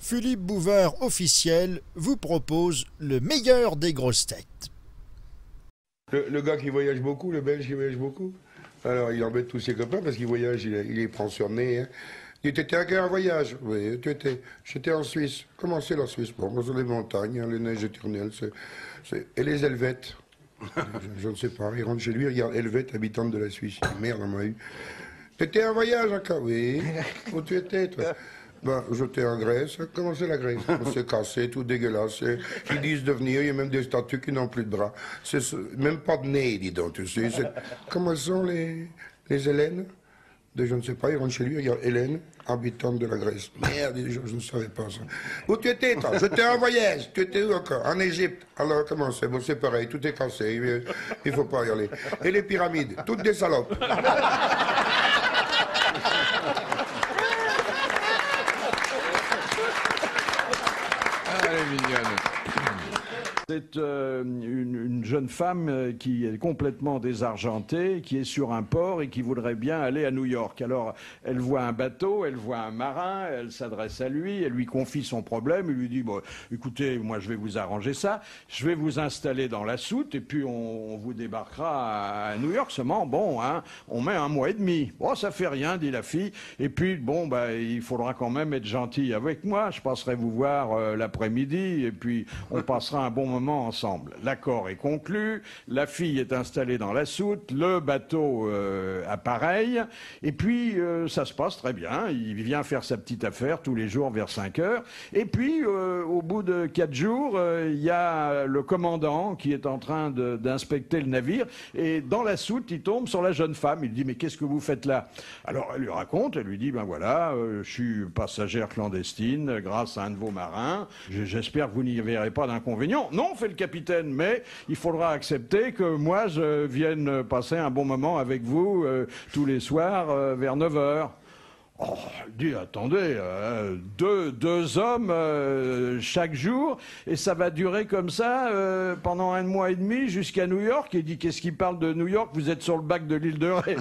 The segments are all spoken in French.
Philippe Bouvard officiel vous propose le meilleur des grosses têtes. Le gars qui voyage beaucoup, le Belge qui voyage beaucoup, alors il embête tous ses copains parce qu'il voyage, il les prend sur le nez. Hein. Tu étais à quel voyage? Oui, j'étais en Suisse. Comment c'est la Suisse? Bon, sur les montagnes, hein, les neiges éternelles, et les Helvètes. je ne sais pas, il rentre chez lui, il regarde Helvète, habitante de la Suisse. Il dit, merde, on m'a eu. T'étais en voyage encore? Oui. Où tu étais, toi? Ben, j'étais en Grèce. Comment c'est la Grèce? On s'est cassé, tout dégueulasse. Ils disent de venir, il y a même des statues qui n'ont plus de bras. Même pas de nez, dis donc, tu sais. Comment sont les Hélènes? Je ne sais pas, il rentre chez lui, il regarde Hélène, habitante de la Grèce. Merde, je ne savais pas ça. Où tu étais, toi? J'étais en voyage. Tu étais où encore? En Égypte. Alors, comment c'est? Bon, c'est pareil, tout est cassé. Il ne faut pas y aller. Et les pyramides? Toutes des salopes. C'est une jeune femme qui est complètement désargentée, qui est sur un port et qui voudrait bien aller à New York. Alors, elle voit un bateau, elle voit un marin, elle s'adresse à lui, elle lui confie son problème, il lui dit bon, écoutez, moi je vais vous arranger ça, je vais vous installer dans la soute et puis on vous débarquera à New York. Seulement, bon, hein, on met 1 mois et demi. Bon, ça fait rien, dit la fille. Et puis, bon, bah, il faudra quand même être gentil avec moi. Je passerai vous voir l'après-midi et puis on passera un bon moment ensemble. L'accord est conclu, la fille est installée dans la soute, le bateau appareille, et puis ça se passe très bien. Il vient faire sa petite affaire tous les jours vers 5 heures, et puis au bout de 4 jours, il y a le commandant qui est en train d'inspecter le navire, et dans la soute, il tombe sur la jeune femme. Il dit, mais qu'est-ce que vous faites là? Alors elle lui raconte, elle lui dit, ben voilà, je suis passagère clandestine grâce à un de vos marins, j'espère que vous n'y verrez pas d'inconvénient. Non, fait le capitaine, mais il faudra accepter que moi je vienne passer un bon moment avec vous tous les soirs vers 9 heures. Oh, il dit, attendez, deux hommes chaque jour, et ça va durer comme ça pendant 1 mois et demi jusqu'à New York. Il dit, qu'est-ce qu'il parle de New York? Vous êtes sur le bac de l'île de Ré.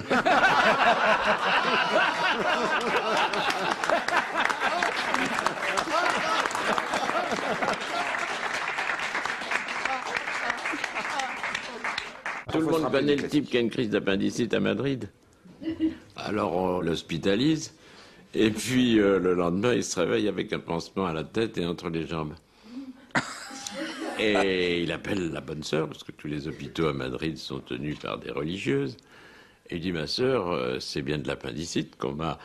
Tout le monde connaît le type qui a une crise d'appendicite à Madrid. Alors on l'hospitalise, et puis le lendemain, il se réveille avec un pansement à la tête et entre les jambes. Et il appelle la bonne sœur, parce que tous les hôpitaux à Madrid sont tenus par des religieuses. Et il dit, ma sœur, c'est bien de l'appendicite qu'on m'a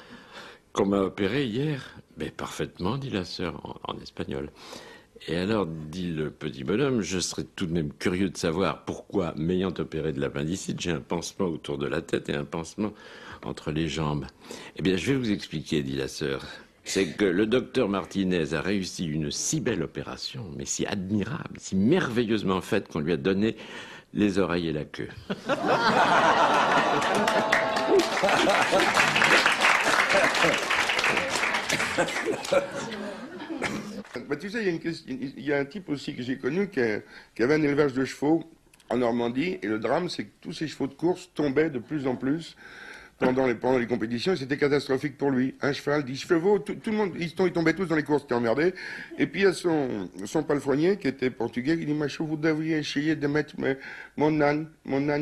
opéré hier. Mais parfaitement, dit la sœur en espagnol. Et alors, dit le petit bonhomme, je serais tout de même curieux de savoir pourquoi, m'ayant opéré de l'appendicite, j'ai un pansement autour de la tête et un pansement entre les jambes. Eh bien, je vais vous expliquer, dit la sœur. C'est que le docteur Martinez a réussi une si belle opération, mais si admirable, si merveilleusement faite qu'on lui a donné les oreilles et la queue. Bah, tu sais, il y a un type aussi que j'ai connu qui avait un élevage de chevaux en Normandie, et le drame, c'est que tous ces chevaux de course tombaient de plus en plus pendant les compétitions, et c'était catastrophique pour lui. Un cheval, 10 chevaux, tout le monde, ils tombaient tous dans les courses, c'était emmerdé. Et puis il y a son palefrenier, qui était portugais, il dit, Macho, vous devriez essayer de mettre mon âne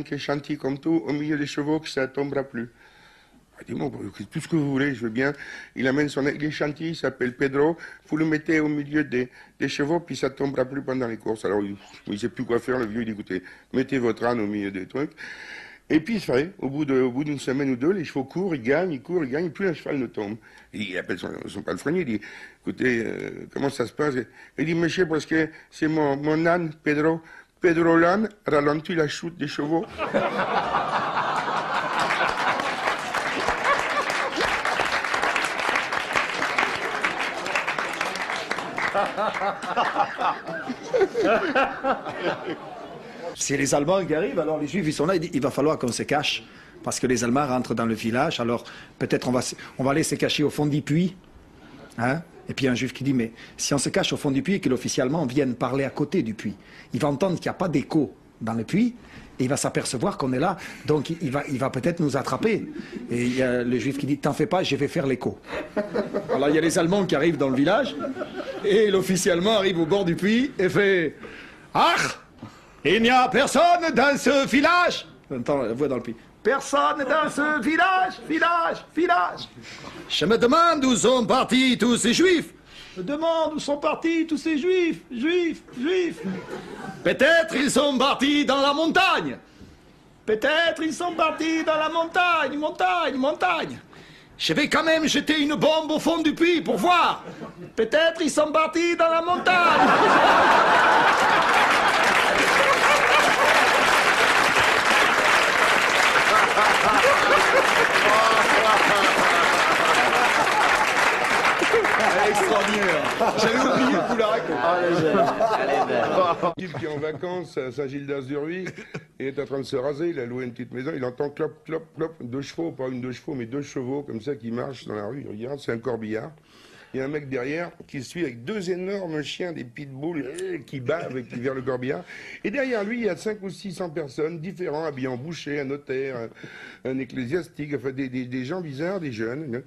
qui est gentil comme tout, au milieu des chevaux, que ça ne tombera plus. Il dit, bon, tout ce que vous voulez, je veux bien. Il amène il est gentil, il s'appelle Pedro. Vous le mettez au milieu des chevaux, puis ça ne tombera plus pendant les courses. Alors, il ne sait plus quoi faire, le vieux, il dit, écoutez, mettez votre âne au milieu des trucs. Et puis, c'est vrai, au bout d'une semaine ou deux, les chevaux courent, ils gagnent, et plus un cheval ne tombe. Et il appelle son palefrenier, il dit, écoutez, comment ça se passe? Il dit, monsieur, parce que c'est mon âne, Pedro l'âne, ralentit la chute des chevaux. C'est les Allemands qui arrivent, alors les Juifs, ils sont là, ils disent, il va falloir qu'on se cache, parce que les Allemands rentrent dans le village, alors peut-être on va aller se cacher au fond du puits. Hein? Et puis un Juif qui dit, mais si on se cache au fond du puits et que l'officiellement vienne parler à côté du puits, il va entendre qu'il n'y a pas d'écho dans le puits, et il va s'apercevoir qu'on est là, donc il va peut-être nous attraper. Et il y a le juif qui dit, t'en fais pas, je vais faire l'écho. Alors il y a les Allemands qui arrivent dans le village, et l'officier allemand arrive au bord du puits et fait, ach, il n'y a personne dans ce village. On entend la voix dans le puits. Personne dans ce village. Je me demande où sont partis tous ces juifs. Je me demande où sont partis tous ces juifs. Peut-être ils sont partis dans la montagne. Peut-être ils sont partis dans la montagne. Je vais quand même jeter une bombe au fond du puits pour voir. Peut-être ils sont partis dans la montagne. Extraordinaire. J'avais oublié de vous la raconter. Un type qui est en vacances à Saint-Gildas-du-Rhuy, il est en train de se raser, il a loué une petite maison, il entend clop, clop, clop, 2 chevaux, pas une 2 chevaux, mais 2 chevaux comme ça qui marchent dans la rue. Il regarde, c'est un corbillard. Il y a un mec derrière qui suit avec 2 énormes chiens, des pitbulls, qui bavent vers le corbillard. Et derrière lui, il y a 500 ou 600 personnes différents, habillés en boucher, un notaire, un ecclésiastique, enfin des gens bizarres, des jeunes.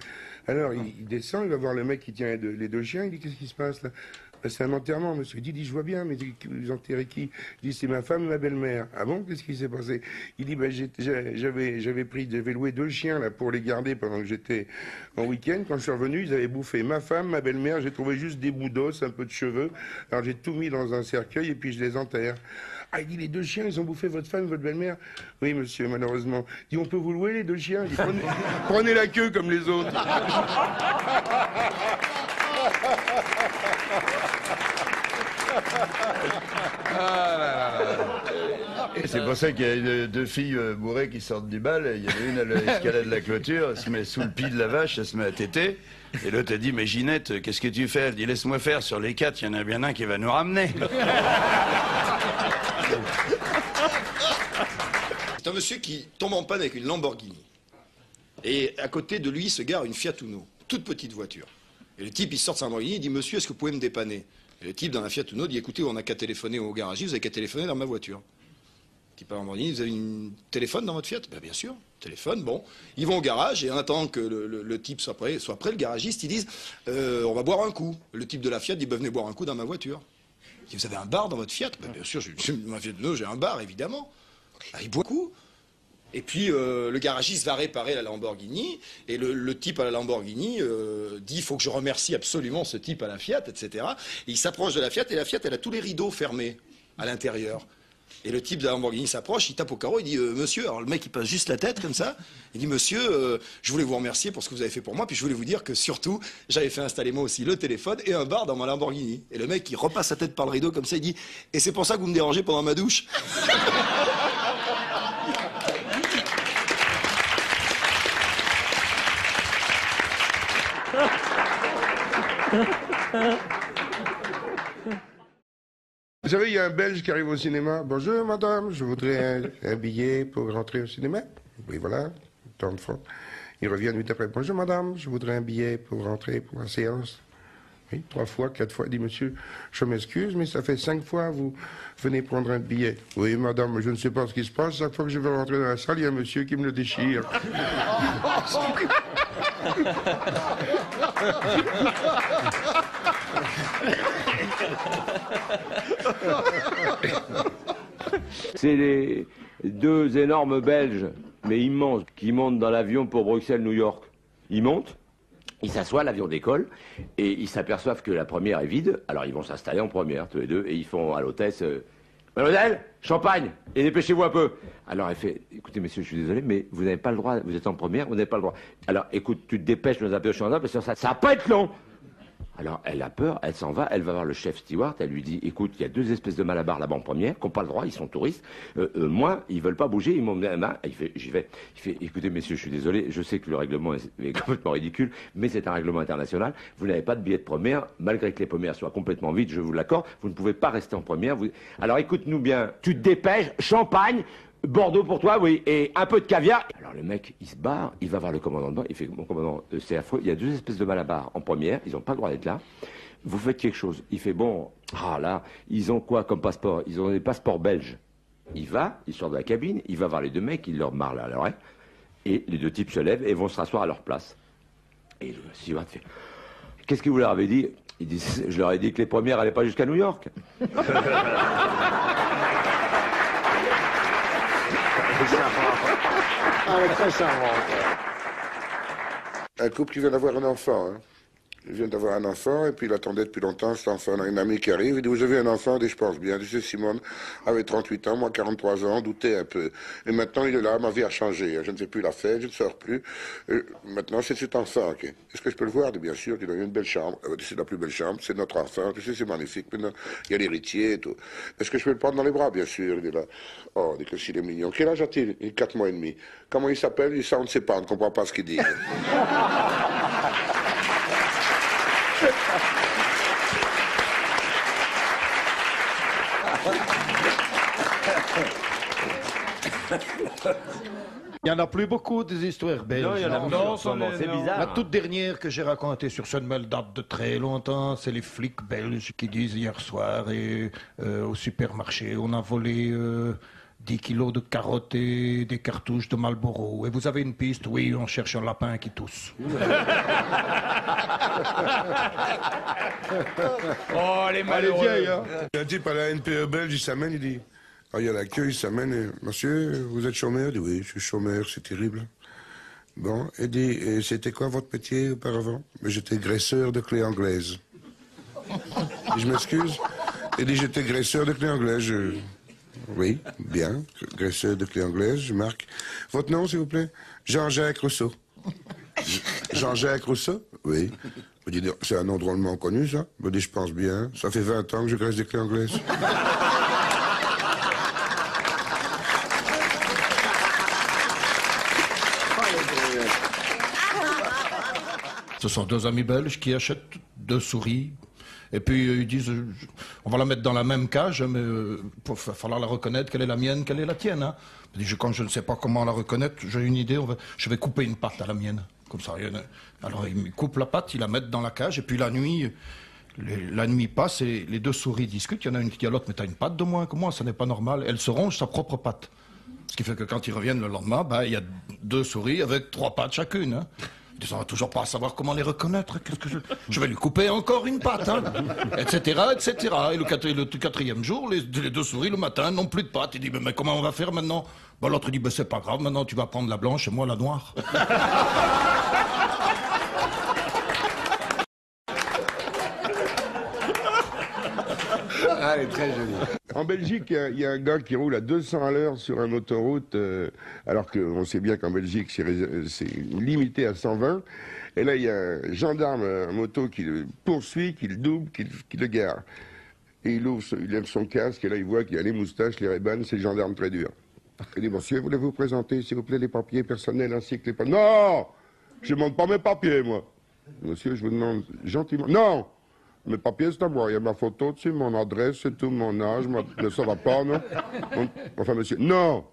Alors il descend, il va voir le mec qui tient les 2 chiens, il dit, qu'est-ce qui se passe là? Ben, c'est un enterrement, monsieur. Il dit, je vois bien, mais vous enterrez qui? Il dit, c'est ma femme et ma belle-mère. Ah bon, qu'est-ce qui s'est passé? Il dit, ben, j'avais loué 2 chiens là pour les garder pendant que j'étais en week-end. Quand je suis revenu, ils avaient bouffé ma femme, ma belle-mère. J'ai trouvé juste des bouts d'os, un peu de cheveux. Alors j'ai tout mis dans un cercueil et puis je les enterre. Ah, il dit, les 2 chiens, ils ont bouffé votre femme, votre belle-mère? Oui, monsieur, malheureusement. Il dit, on peut vous louer les 2 chiens? Il dit, prenez la queue comme les autres. Et c'est pour ça qu'il y a 2 filles bourrées qui sortent du bal. Il y en a une à l'escalade de la clôture, elle se met sous le pied de la vache, elle se met à téter. Et l'autre a dit, mais Ginette, qu'est-ce que tu fais? Elle dit, laisse-moi faire, sur les 4, il y en a bien un qui va nous ramener. C'est un monsieur qui tombe en panne avec une Lamborghini. Et à côté de lui se gare une Fiat Uno, toute petite voiture. Et le type, il sort de sa Lamborghini, il dit, monsieur, est-ce que vous pouvez me dépanner? Et le type, dans la Fiat Uno, dit, écoutez, on n'a qu'à téléphoner au garagiste, vous avez qu'à téléphoner dans ma voiture. Le type à la Lamborghini, vous avez un téléphone dans votre Fiat? Ben, bien sûr, téléphone, bon. Ils vont au garage, et en attendant que le type soit prêt, le garagiste, ils disent, on va boire un coup. Le type de la Fiat dit, ben, venez boire un coup dans ma voiture. Il dit, vous avez un bar dans votre Fiat? Ben, bien sûr, ma Fiat Uno, j'ai un bar, évidemment. Ben, il boit un coup. Et puis le garagiste va réparer la Lamborghini, et le type à la Lamborghini dit, il faut que je remercie absolument ce type à la Fiat, etc. Et il s'approche de la Fiat, et la Fiat, elle a tous les rideaux fermés à l'intérieur. Et le type de la Lamborghini s'approche, il tape au carreau, il dit, monsieur, alors le mec il passe juste la tête comme ça, il dit, monsieur, je voulais vous remercier pour ce que vous avez fait pour moi, puis je voulais vous dire que surtout, j'avais fait installer moi aussi le téléphone et un bar dans ma Lamborghini. Et le mec il repasse sa tête par le rideau comme ça, il dit, et c'est pour ça que vous me dérangez pendant ma douche? Vous savez, il y a un Belge qui arrive au cinéma. Bonjour, madame, je voudrais un billet pour rentrer au cinéma. Oui, voilà, tant de francs. Il revient une minute après. Bonjour, madame, je voudrais un billet pour rentrer pour la séance. Oui, 3 fois, 4 fois. Il dit, monsieur, je m'excuse, mais ça fait 5 fois, vous venez prendre un billet. Oui, madame, je ne sais pas ce qui se passe. Chaque fois que je veux rentrer dans la salle, il y a un monsieur qui me le déchire. C'est les 2 énormes Belges, mais immenses, qui montent dans l'avion pour Bruxelles-New York. Ils montent, ils s'assoient, l'avion décolle, et ils s'aperçoivent que la première est vide. Alors ils vont s'installer en première, tous les 2, et ils font à l'hôtesse Mademoiselle, champagne, et dépêchez-vous un peu. Alors elle fait, écoutez messieurs, je suis désolé, mais vous n'avez pas le droit, vous êtes en première, vous n'avez pas le droit. Alors écoute, tu te dépêches dans un peu de champagne, parce que ça va pas être long. Alors elle a peur, elle s'en va, elle va voir le chef steward, elle lui dit, écoute, il y a 2 espèces de malabars là-bas en première, qui n'ont pas le droit, ils sont touristes, moi, ils veulent pas bouger, ils m'ont mis la main, j'y vais. Il fait, écoutez messieurs, je suis désolé, je sais que le règlement est complètement ridicule, mais c'est un règlement international, vous n'avez pas de billet de première, malgré que les premières soient complètement vides, je vous l'accorde, vous ne pouvez pas rester en première. Alors écoute-nous bien, tu te dépêches, champagne, Bordeaux pour toi, oui, et un peu de caviar. Alors le mec, il se barre, il va voir le commandant de bord, il fait, mon commandant, c'est affreux, il y a 2 espèces de malabars en première, ils n'ont pas le droit d'être là, vous faites quelque chose. Il fait, bon, ah là, ils ont quoi comme passeport? Ils ont des passeports belges. il sort de la cabine, il va voir les deux mecs, il leur marre à l'oreille, et les deux types se lèvent et vont se rasseoir à leur place. Et le steward fait « Qu'est-ce que vous leur avez dit ?» Il dit « Je leur ai dit que les premières n'allaient pas jusqu'à New York. » Très charmant. Un couple qui vient d'avoir un enfant, hein. Il vient d'avoir un enfant, et puis il attendait depuis longtemps cet enfant. On a une amie qui arrive, il dit, vous avez un enfant? Je dis, je pense bien. Je dis, Simone avait 38 ans, moi 43 ans, doutait un peu. Et maintenant, il est là, ma vie a changé. Je ne fais plus la fête, je ne sors plus. Maintenant, c'est cet enfant. Okay. Est-ce que je peux le voir? Bien sûr, il a une belle chambre. C'est la plus belle chambre, c'est notre enfant. Tu sais, c'est magnifique. Maintenant, il y a l'héritier et tout. Est-ce que je peux le prendre dans les bras? Bien sûr, il est là. Oh, il dit que s'il est mignon. Quel âge a-t-il? Il a 4 mois et demi. Comment il s'appelle? Il dit, ça, on ne sait pas, on ne comprend pas ce qu'il dit. Il n'y en a plus beaucoup des histoires belges. Non, il y en a Non, c'est bizarre. La toute dernière que j'ai racontée sur Sunmel date de très longtemps. C'est les flics belges qui disent hier soir au supermarché, on a volé 10 kilos de carottes et des cartouches de Marlboro. Et vous avez une piste? Oui, on cherche un lapin qui tousse. Oh, les malheureux. Hein. Un type à la NPE belge, il s'amène, il dit... Ah, il y a la queue, il s'amène, et, monsieur, vous êtes chômeur? Il dit, oui, je suis chômeur, c'est terrible. Bon, il dit, et c'était quoi votre métier auparavant? Mais j'étais graisseur de clés anglaises. Et je m'excuse. Il dit, j'étais graisseur de clés anglaises. Oui, bien, graisseur de clés anglaises, je marque. Votre nom, s'il vous plaît? Jean-Jacques Rousseau. Jean-Jacques Rousseau? Oui. Vous dites, c'est un nom drôlement connu, ça? Je dis, je pense bien. Ça fait 20 ans que je graisse des clés anglaises. Ce sont deux amis belges qui achètent 2 souris. Et puis ils disent, on va la mettre dans la même cage, mais il va falloir la reconnaître, quelle est la mienne, quelle est la tienne. Hein. Quand je ne sais pas comment la reconnaître, j'ai une idée, je vais couper une patte à la mienne. Comme ça, alors ils coupent la patte, ils la mettent dans la cage, et puis la nuit passe, et les 2 souris discutent. Il y en a une qui dit à l'autre, mais t'as une patte de moins que moi, ça n'est pas normal. Elle se ronge sa propre patte. Ce qui fait que quand ils reviennent le lendemain, il y a 2 souris avec 3 pattes chacune. Hein. Ils ne va toujours pas savoir comment les reconnaître. Qu'est-ce que je vais lui couper encore une patte, hein, etc., etc. Et le 4e jour, les 2 souris, le matin, n'ont plus de pattes. Il dit, mais comment on va faire maintenant? L'autre dit, c'est pas grave, maintenant tu vas prendre la blanche et moi la noire. Ah, elle est très jolie. En Belgique, il y a un gars qui roule à 200 à l'heure sur une autoroute, alors qu'on sait bien qu'en Belgique, c'est limité à 120. Et là, il y a un gendarme en moto qui le poursuit, qui le double, qui le gare. Et il lève son casque, et là, il voit qu'il y a les moustaches, les rébans, c'est le gendarme très dur. Il dit, monsieur, voulez-vous présenter, s'il vous plaît, les papiers personnels ainsi que les papiers? Non! Je ne demande pas mes papiers, moi. Monsieur, je vous demande gentiment... Non! Mes papiers, c'est à moi. Il y a ma photo dessus, mon adresse, c'est tout, mon âge. Ça va pas, non? Enfin, monsieur, non!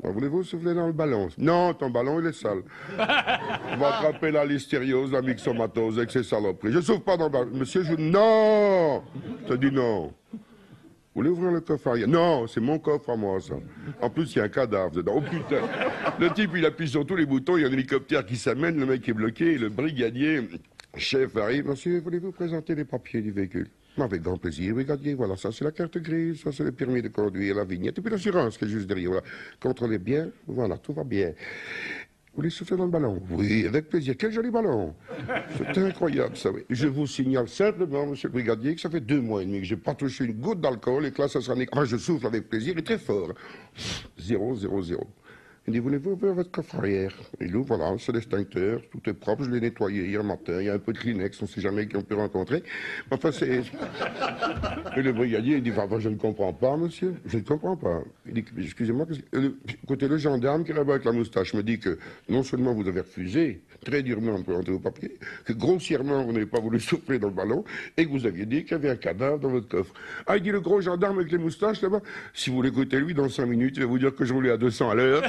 Voulez-vous souffler dans le ballon? Non, ton ballon, il est sale. On va attraper la listériose, la myxomatose avec ces saloperies. Je souffle pas dans le ballon. Monsieur, non! Je te dis non. Vous voulez ouvrir le coffre arrière? Non, c'est mon coffre à moi, ça. En plus, il y a un cadavre dedans. Oh putain! Le type, il appuie sur tous les boutons, il y a un hélicoptère qui s'amène, le mec est bloqué, et le brigadier... Chef arrive, monsieur, voulez-vous présenter les papiers du véhicule? Avec grand plaisir, brigadier, voilà, ça c'est la carte grise, ça c'est le permis de conduire, la vignette, et puis l'assurance qui est juste derrière, voilà. Contrôlez bien, voilà, tout va bien. Vous voulez souffler dans le ballon? Oui, avec plaisir, quel joli ballon! C'est incroyable, ça, oui. Je vous signale simplement, monsieur le brigadier, que ça fait 2 mois et demi que je n'ai pas touché une goutte d'alcool, et que là, ça sera... Enfin, je souffle avec plaisir, et très fort. 0, 0, 0. Il dit, voulez-vous ouvrir votre coffre arrière? Il ouvre, voilà, c'est l'extincteur, tout est propre, je l'ai nettoyé hier matin, il y a un peu de Kleenex, on ne sait jamais qui on peut rencontrer. Enfin, c'est... Et le brigadier, il dit, enfin, je ne comprends pas, monsieur, je ne comprends pas. Il dit, excusez-moi, écoutez, le gendarme qui est là-bas avec la moustache me dit que non seulement vous avez refusé, très durement, de présenter vos papiers, que grossièrement, vous n'avez pas voulu souffler dans le ballon, et que vous aviez dit qu'il y avait un cadavre dans votre coffre. Ah, il dit, le gros gendarme avec les moustaches, là-bas, si vous l'écoutez, lui, dans 5 minutes, il va vous dire que je roulais à 200 à l'heure.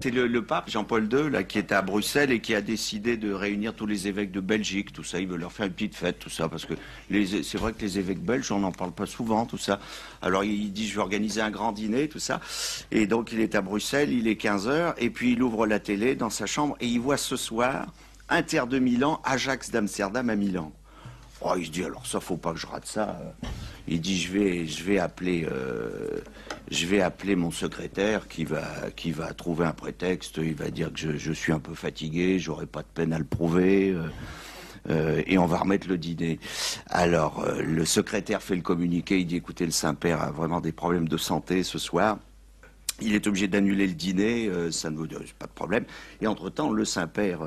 C'est le pape Jean-Paul II là, qui est à Bruxelles et qui a décidé de réunir tous les évêques de Belgique, tout ça. Il veut leur faire une petite fête, tout ça, parce que c'est vrai que les évêques belges, on n'en parle pas souvent, tout ça. Alors il dit, je vais organiser un grand dîner, tout ça. Et donc il est à Bruxelles, il est 15 h, et puis il ouvre la télé dans sa chambre et il voit ce soir Inter de Milan, Ajax d'Amsterdam à Milan. Oh, il se dit, alors ça, faut pas que je rate ça. Il dit, je vais appeler mon secrétaire qui va trouver un prétexte. Il va dire que je suis un peu fatigué, j'aurai pas de peine à le prouver. Et on va remettre le dîner. Alors, le secrétaire fait le communiqué, il dit, écoutez, le Saint-Père a vraiment des problèmes de santé ce soir. Il est obligé d'annuler le dîner, ça ne vous donne pas de problème. Et entre-temps, le Saint-Père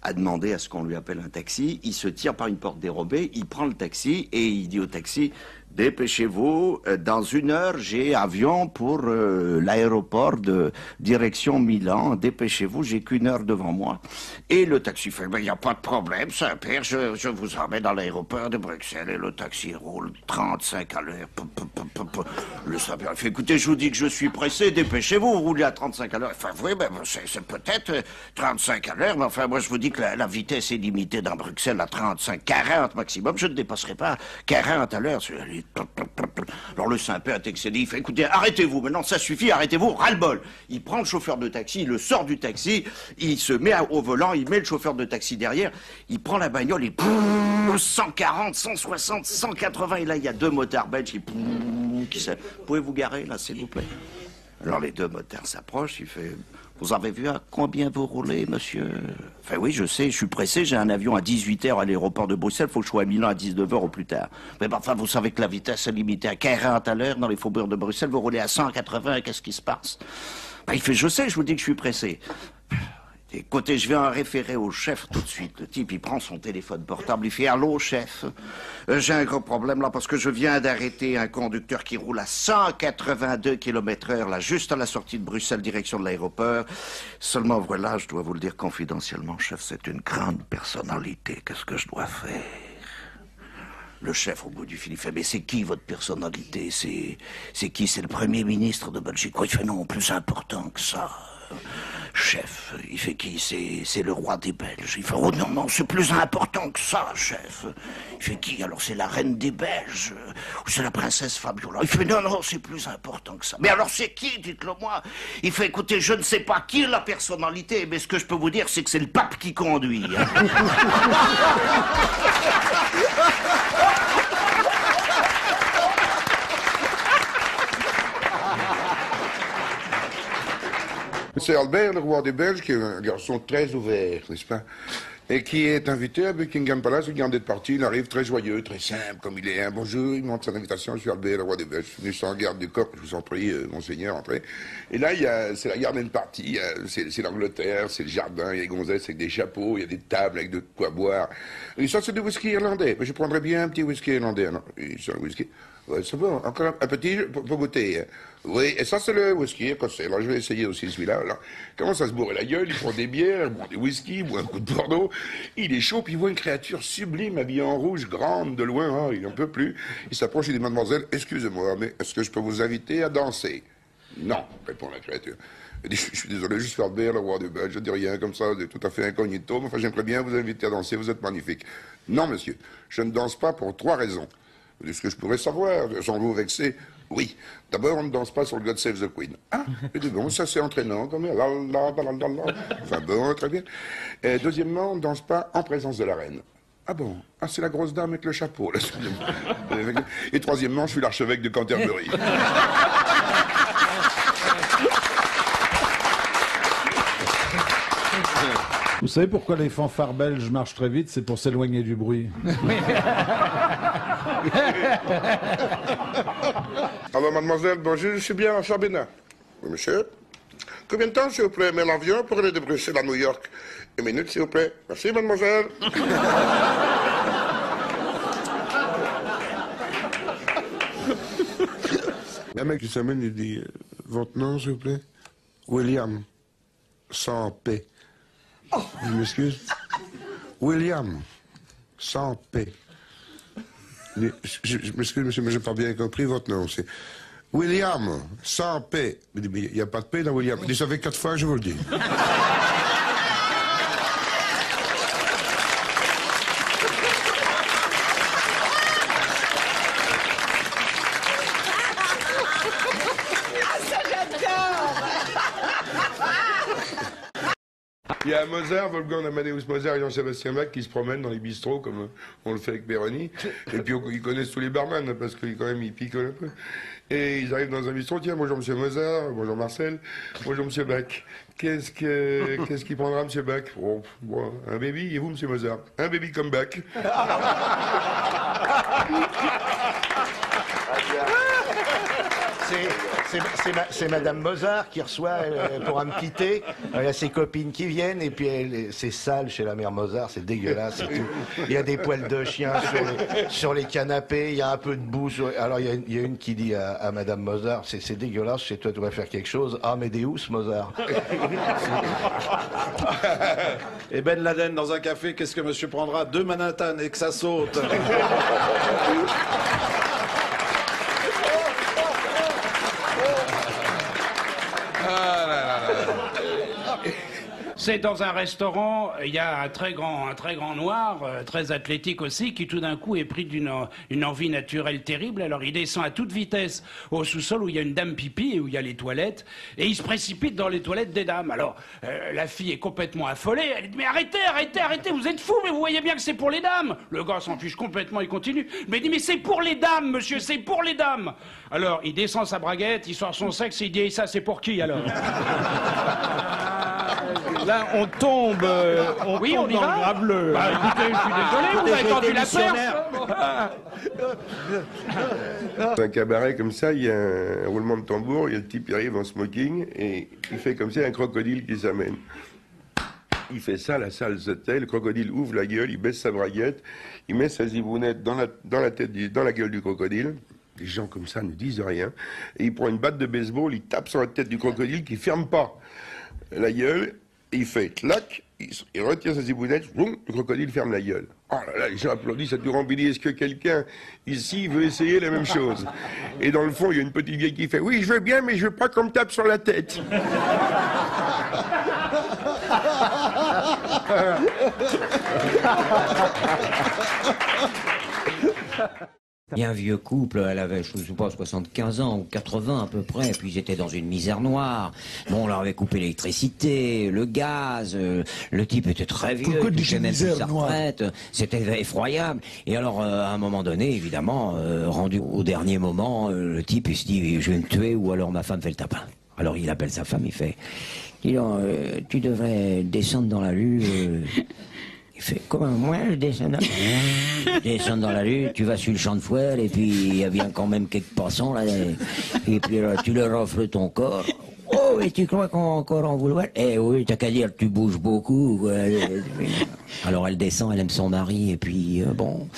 a demandé à ce qu'on lui appelle un taxi. Il se tire par une porte dérobée, il prend le taxi et il dit au taxi, dépêchez-vous, dans 1 heure, j'ai avion pour l'aéroport de direction Milan. Dépêchez-vous, j'ai qu'1 heure devant moi. Et le taxi fait, il n'y a pas de problème, Saint-Père, je vous emmène dans l'aéroport de Bruxelles. Et le taxi roule 35 à l'heure. Le Saint-Père fait, écoutez, je vous dis que je suis pressé, dépêchez-vous, vous roulez à 35 à l'heure. Enfin, oui, ben, c'est peut-être 35 à l'heure, mais enfin, moi, je vous dis que la vitesse est limitée dans Bruxelles à 35, 40 maximum. Je ne dépasserai pas 40 à l'heure. Alors le Saint-Père est excédé, il fait, écoutez, arrêtez-vous, maintenant ça suffit, arrêtez-vous, ras-le-bol. Il prend le chauffeur de taxi, il le sort du taxi, il se met au volant, il met le chauffeur de taxi derrière, il prend la bagnole et 140, 160, 180, et là il y a 2 motards belges qui pouvez-vous garer là, s'il vous plaît? Alors les 2 motards s'approchent, il fait, vous avez vu à combien vous roulez, monsieur? Enfin oui, je sais, je suis pressé, j'ai un avion à 18 h à l'aéroport de Bruxelles, faut que je sois à Milan à 19 h au plus tard. Mais enfin, vous savez que la vitesse est limitée à 40 à l'heure dans les faubourgs de Bruxelles, vous roulez à 180, et qu'est-ce qui se passe? Ben, il fait, je sais, je vous dis que je suis pressé. Écoutez, je vais en référer au chef tout de suite. Le type, il prend son téléphone portable, il fait « Allô, chef, j'ai un gros problème là parce que je viens d'arrêter un conducteur qui roule à 182 km/h, là, juste à la sortie de Bruxelles, direction de l'aéroport. Seulement, voilà, je dois vous le dire confidentiellement, chef, c'est une grande personnalité. Qu'est-ce que je dois faire ?» Le chef, au bout du fil, il fait « Mais c'est qui votre personnalité? C'est qui? C'est le Premier ministre de Belgique? » Il fait « Non, plus important que ça. » Chef, il fait qui? C'est le roi des Belges. Il fait, oh non, non, c'est plus important que ça, chef. Il fait qui? Alors c'est la reine des Belges, ou c'est la princesse Fabiola? Il fait, non, non, c'est plus important que ça. Mais alors c'est qui? Dites-le moi. Il fait, écoutez, je ne sais pas qui est la personnalité, mais ce que je peux vous dire, c'est que c'est le pape qui conduit. Hein. C'est Albert, le roi des Belges, qui est un garçon très ouvert, n'est-ce pas? Et qui est invité à Buckingham Palace, il vient d'être parti, il arrive très joyeux, très simple, comme il est. Bonjour, il montre son invitation, je suis Albert, le roi des Belges, je suis venu sans garde du corps, je vous en prie, monseigneur, entrez. Et là, c'est la garden party, c'est l'Angleterre, c'est le jardin, il y a des gonzesses avec des chapeaux, il y a des tables avec de quoi boire. Et ça, c'est du whisky irlandais, mais je prendrais bien un petit whisky irlandais. Non, c'est un whisky. Ouais, c'est bon, encore un petit pour goûter. Oui, et ça c'est le whisky écossais. Alors je vais essayer aussi celui-là. Alors, comment ça se bourre la gueule? Il prend des bières, il boit des whisky, il boit un coup de Bordeaux. Il est chaud, puis il voit une créature sublime, habillée en rouge, grande de loin. Oh, il n'en peut plus. Il s'approche et dit, mademoiselle, excusez-moi, mais est-ce que je peux vous inviter à danser? Non, répond la créature. Il dit, je suis désolé, je suis Albert, le roi du Belge, je dis rien comme ça, tout à fait incognito, mais enfin j'aimerais bien vous inviter à danser, vous êtes magnifique. Non, monsieur, je ne danse pas pour 3 raisons. Est-ce que je pourrais savoir, sans vous vexer? Oui. D'abord, on ne danse pas sur le God Save the Queen. Ah, je dis, bon, ça c'est entraînant, comme la. Enfin bon, très bien. Et deuxièmement, on ne danse pas en présence de la reine. Ah bon? Ah, c'est la grosse dame avec le chapeau, là. Et troisièmement, je suis l'archevêque de Canterbury. Vous savez pourquoi les fanfares belges marchent très vite? C'est pour s'éloigner du bruit. Alors, mademoiselle, bonjour, je suis bien à Sabina. Oui, monsieur. Combien de temps, s'il vous plaît, met l'avion pour aller de Bruxelles à New York? 1 minute, s'il vous plaît. Merci, mademoiselle. Un mec qui s'amène, il dit, votre nom, s'il vous plaît? William. Sans paix. Je m'excuse. William. Sans paix. Je m'excuse, monsieur, mais je n'ai pas bien compris votre nom. C'est William, sans P. Il n'y a pas de P dans William. Il dit, ça fait 4 fois, je vous le dis. Il y a Mozart, Wolfgang Amadeus Mozart et Jean-Sébastien Bach qui se promènent dans les bistrots comme on le fait avec Péroni. Et puis ils connaissent tous les barman parce qu'ils quand même ils picolent un peu. Et ils arrivent dans un bistrot, tiens, bonjour monsieur Mozart, bonjour Marcel, bonjour monsieur Bach. Qu'est-ce qu'il prendra monsieur Bach? Oh, bon, un baby, et vous monsieur Mozart? Un baby comme Bach. C'est Madame Mozart qui reçoit pour un petit thé. Il y a ses copines qui viennent et puis c'est sale chez la mère Mozart, c'est dégueulasse et tout. Il y a des poils de chien sur les canapés, il y a un peu de boue. Alors il y a une qui dit à Madame Mozart, c'est dégueulasse, chez toi tu devrais faire quelque chose. Ah mais des housses Mozart. Et Ben Laden dans un café, qu'est-ce que monsieur prendra? 2 Manhattan et que ça saute. C'est dans un restaurant, il y a un très grand noir, très athlétique aussi, qui tout d'un coup est pris d'une envie naturelle terrible. Alors il descend à toute vitesse au sous-sol où il y a une dame pipi et où il y a les toilettes, et il se précipite dans les toilettes des dames. Alors la fille est complètement affolée, elle dit mais arrêtez, vous êtes fous, mais vous voyez bien que c'est pour les dames. Le gars s'en fiche complètement, il continue. Mais il dit mais c'est pour les dames, monsieur, c'est pour les dames. Alors il descend sa braguette, il sort son sexe et il dit et ça c'est pour qui alors? Là, on tombe dans le graveleux. Bah, écoutez, je suis désolé, vous avez tendu la perche. Dans un cabaret comme ça, il y a un roulement de tambour, il y a le type qui arrive en smoking et il fait comme ça un crocodile qui s'amène. Il fait ça, la salle se tait, le crocodile ouvre la gueule, il baisse sa braguette, il met sa zibounette dans la gueule du crocodile. Les gens comme ça ne disent rien. Et il prend une batte de baseball, il tape sur la tête du crocodile qui ferme pas la gueule. Il fait clac, il retire sa zibounette, boum, le crocodile ferme la gueule. Oh là là, les gens applaudissent à tout rempli. Est-ce que quelqu'un ici veut essayer la même chose? Et dans le fond, il y a une petite vieille qui fait oui, je veux bien, mais je veux pas qu'on me tape sur la tête. Il y a un vieux couple, elle avait, je ne sais pas, 75 ans ou 80 à peu près, puis ils étaient dans une misère noire. Bon, on leur avait coupé l'électricité, le gaz, le type était très vieux, il touchait même plus sa retraite, c'était effroyable. Et alors, à un moment donné, évidemment, rendu au dernier moment, le type, il se dit, je vais me tuer ou alors ma femme fait le tapin. Alors il appelle sa femme, il fait, dis donc, tu devrais descendre dans la rue... Il fait, comment, moi, je descends dans la rue, tu vas sur le champ de foire, et puis il y a bien quand même quelques passants, là, et puis tu leur offres ton corps. Oh, et tu crois qu'on va encore en vouloir? Eh oui, t'as qu'à dire, tu bouges beaucoup. Alors elle descend, elle aime son mari, et puis bon,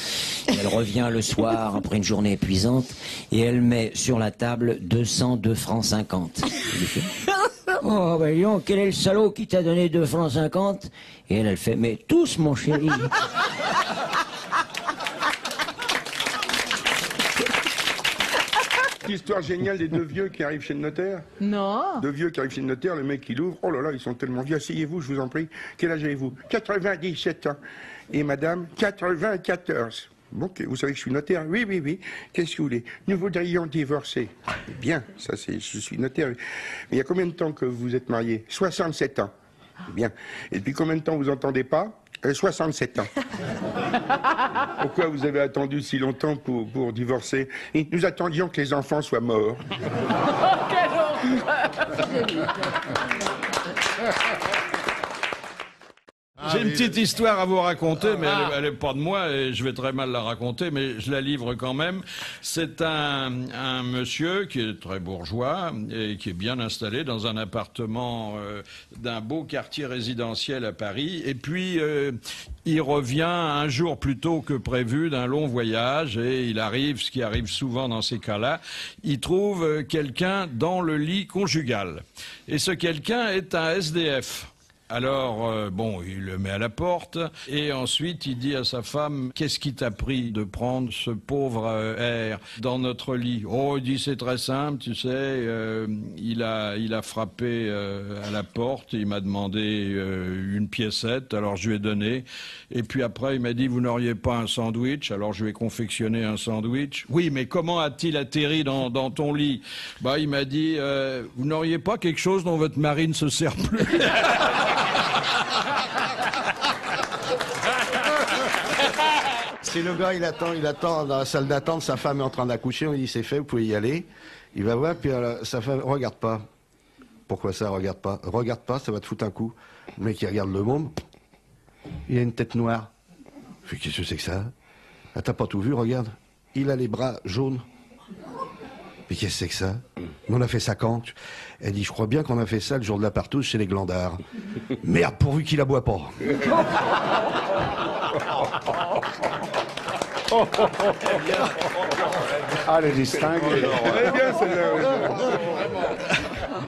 elle revient le soir après une journée épuisante, et elle met sur la table 202 francs 50. Oh, ben dis donc, quel est le salaud qui t'a donné 2 francs 50? Et elle fait, mais tous, mon chéri. Histoire géniale des 2 vieux qui arrivent chez le notaire. Non. 2 vieux qui arrivent chez le notaire, le mec il ouvre, oh là là, ils sont tellement vieux, asseyez-vous, je vous en prie. Quel âge avez-vous? 97 ans. Et madame, 94. Bon, vous savez que je suis notaire? Oui, oui, oui. Qu'est-ce que vous voulez? Nous voudrions divorcer. Bien, ça c'est, je suis notaire. Mais il y a combien de temps que vous êtes mariés? 67 ans. Bien. Et depuis combien de temps vous entendez pas? 67 ans. Pourquoi vous avez attendu si longtemps pour divorcer? Et nous attendions que les enfants soient morts. J'ai une petite histoire à vous raconter, mais elle est pas de moi et je vais très mal la raconter, mais je la livre quand même. C'est un monsieur qui est très bourgeois et qui est bien installé dans un appartement d'un beau quartier résidentiel à Paris. Et puis, il revient un jour plus tôt que prévu d'un long voyage et il arrive, ce qui arrive souvent dans ces cas-là, il trouve quelqu'un dans le lit conjugal. Et ce quelqu'un est un SDF. Alors, bon, il le met à la porte, et ensuite il dit à sa femme, qu'est-ce qui t'a pris de prendre ce pauvre air dans notre lit? Oh, il dit, c'est très simple, tu sais, il a frappé à la porte, il m'a demandé une piécette, alors je lui ai donné, et puis après il m'a dit, vous n'auriez pas un sandwich? Alors je lui ai confectionné un sandwich. Oui, mais comment a-t-il atterri dans ton lit? Bah, il m'a dit, vous n'auriez pas quelque chose dont votre mari ne se sert plus? Si le gars, il attend dans la salle d'attente, sa femme est en train d'accoucher, on lui dit c'est fait, vous pouvez y aller. Il va voir, puis sa femme, regarde pas. Pourquoi ça, regarde pas? Regarde pas, ça va te foutre un coup. Le mec, il regarde le môme, il a une tête noire. Fait, qu'est-ce que c'est que ça? Ah, t'as pas tout vu, regarde. Il a les bras jaunes. Mais qu'est-ce que c'est que ça? On a fait ça quand? Elle dit, je crois bien qu'on a fait ça le jour de la partouze chez les Glandards. Merde, pourvu qu'il la boit pas. Ah, le distingue.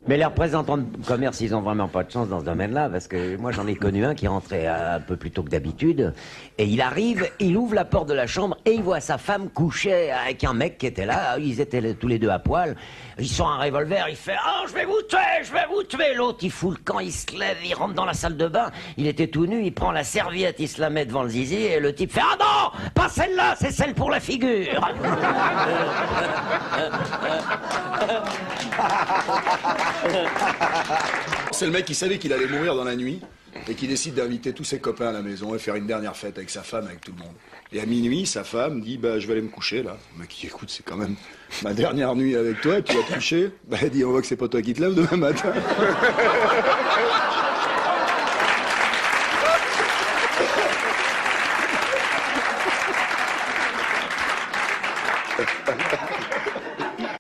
Mais les représentants de commerce, ils ont vraiment pas de chance dans ce domaine-là, parce que moi j'en ai connu un qui rentrait un peu plus tôt que d'habitude, et il arrive, il ouvre la porte de la chambre, et il voit sa femme coucher avec un mec qui était là, ils étaient tous les deux à poil, il sort un revolver, il fait « Oh, je vais vous tuer !» L'autre, il fout le camp, il se lève, il rentre dans la salle de bain, il était tout nu, il prend la serviette, il se la met devant le zizi, et le type fait « Ah non, pas celle-là, c'est celle pour la figure !» C'est le mec qui savait qu'il allait mourir dans la nuit et qui décide d'inviter tous ses copains à la maison et faire une dernière fête avec sa femme, avec tout le monde. Et à minuit, sa femme dit, bah, je vais aller me coucher, là. Le mec dit, écoute, c'est quand même ma dernière nuit avec toi, tu vas te coucher. Bah, elle dit, on voit que c'est pas toi qui te lèves demain matin.